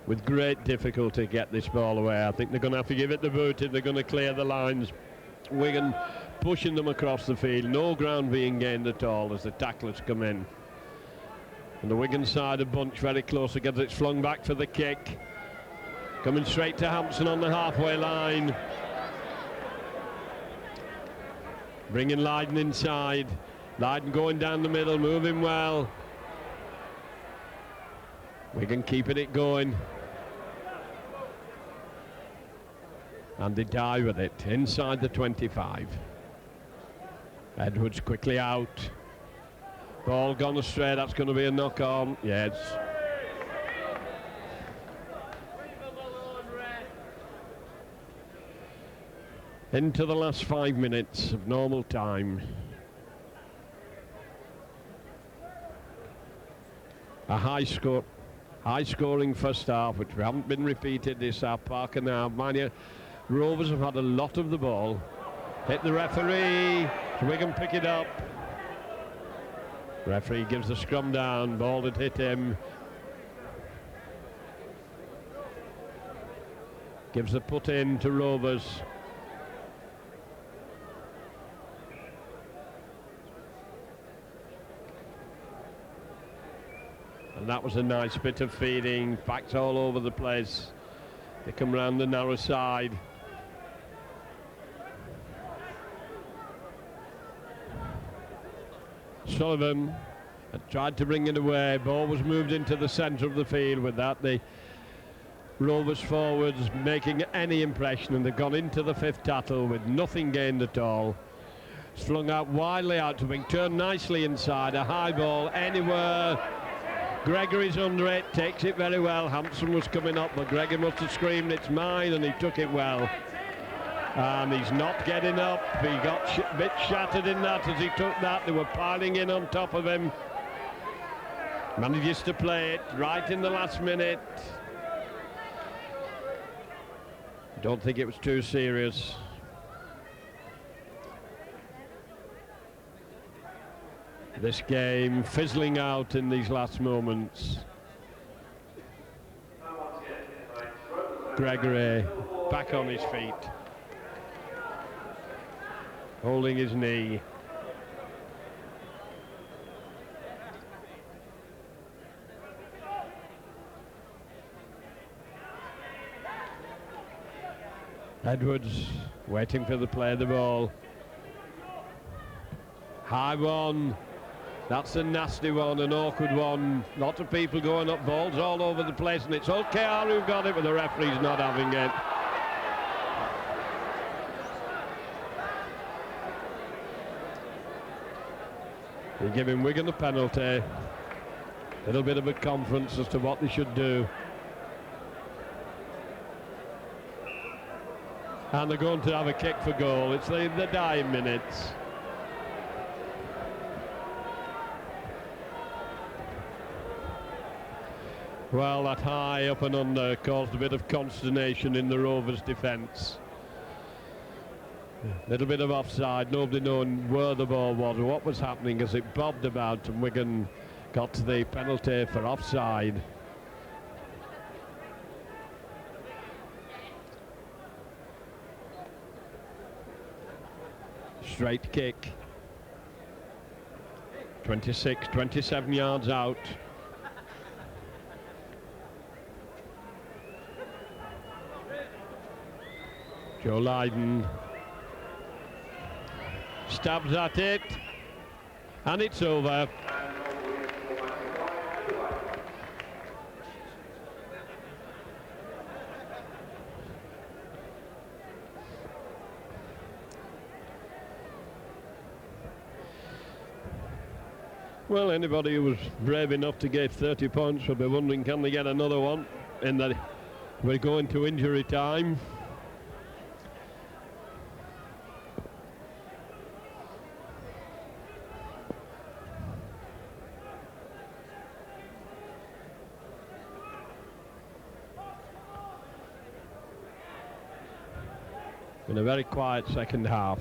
with great difficulty to get this ball away. I think they're going to have to give it the boot if they're going to clear the lines. Wigan pushing them across the field. No ground being gained at all as the tacklers come in. And the Wigan side a bunch very close together. It's flung back for the kick. Coming straight to Hampson on the halfway line. Bringing Lydon inside. Lydon going down the middle, moving well. Wigan keeping it going. And they die with it inside the 25. Edwards quickly out. Ball gone astray, that's going to be a knock on. Yes. Into the last 5 minutes of normal time. A high-scoring first half, which we haven't been repeated this half. Parker now. Mind you, Rovers have had a lot of the ball. Hit the referee. Wigan pick it up. Referee gives the scrum down. Ball that hit him. Gives the put in to Rovers. And that was a nice bit of feeding. Backs all over the place. They come round the narrow side. Sullivan had tried to bring it away. Ball was moved into the centre of the field. With that, the Rovers forwards making any impression, and they've gone into the fifth tattle with nothing gained at all. It's flung out widely out to wing, turned nicely inside. A high ball anywhere. Gregory's under it, takes it very well. Hampson was coming up, but Gregory must have screamed, "It's mine," and he took it well. And he's not getting up. He got a bit shattered in that as he took that. They were piling in on top of him. Manages to play it right in the last minute. Don't think it was too serious. This game fizzling out in these last moments. Gregory back on his feet, holding his knee. Edwards waiting for the play of the ball. High one. That's a nasty one, an awkward one. Lots of people going up, balls all over the place, and it's OKR who got it, but the referee's not having it. They're giving Wigan a penalty. A little bit of a conference as to what they should do. And they're going to have a kick for goal. It's the dying minutes. Well, that high up and under caused a bit of consternation in the Rovers' defence. A little bit of offside, nobody knowing where the ball was or what was happening as it bobbed about, and Wigan got the penalty for offside. Straight kick. 26, 27 yards out. Joe Lydon stabs at it, and it's over. Well, anybody who was brave enough to get 30 points will be wondering, can they get another one? In that we're going to injury time. In a very quiet second half.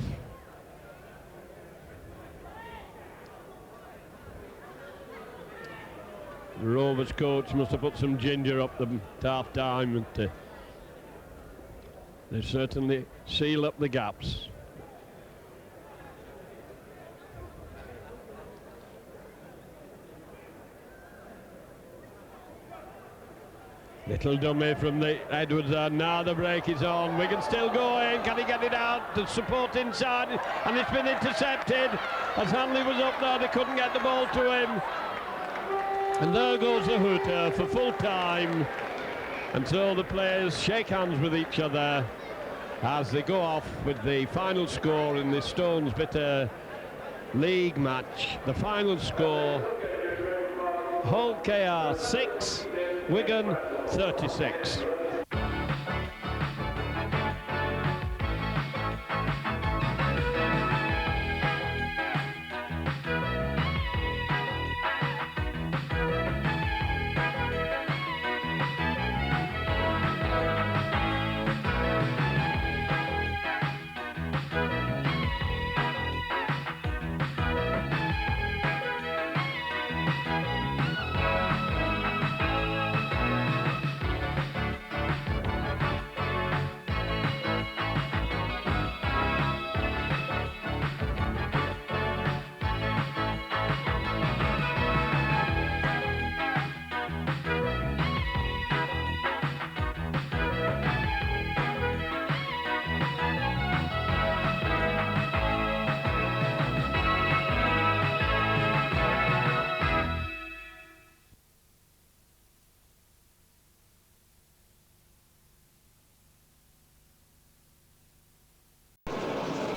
The Rovers coach must have put some ginger up them at half time, and they certainly seal up the gaps. Little dummy from the Edwards, and now the break is on. Wigan still going. Can he get it out? The support inside, and it's been intercepted. As Hanley was up there, they couldn't get the ball to him. And there goes the hooter for full time. And so the players shake hands with each other as they go off with the final score in this Stones Bitter League match. The final score, Hull KR 6, Wigan 36.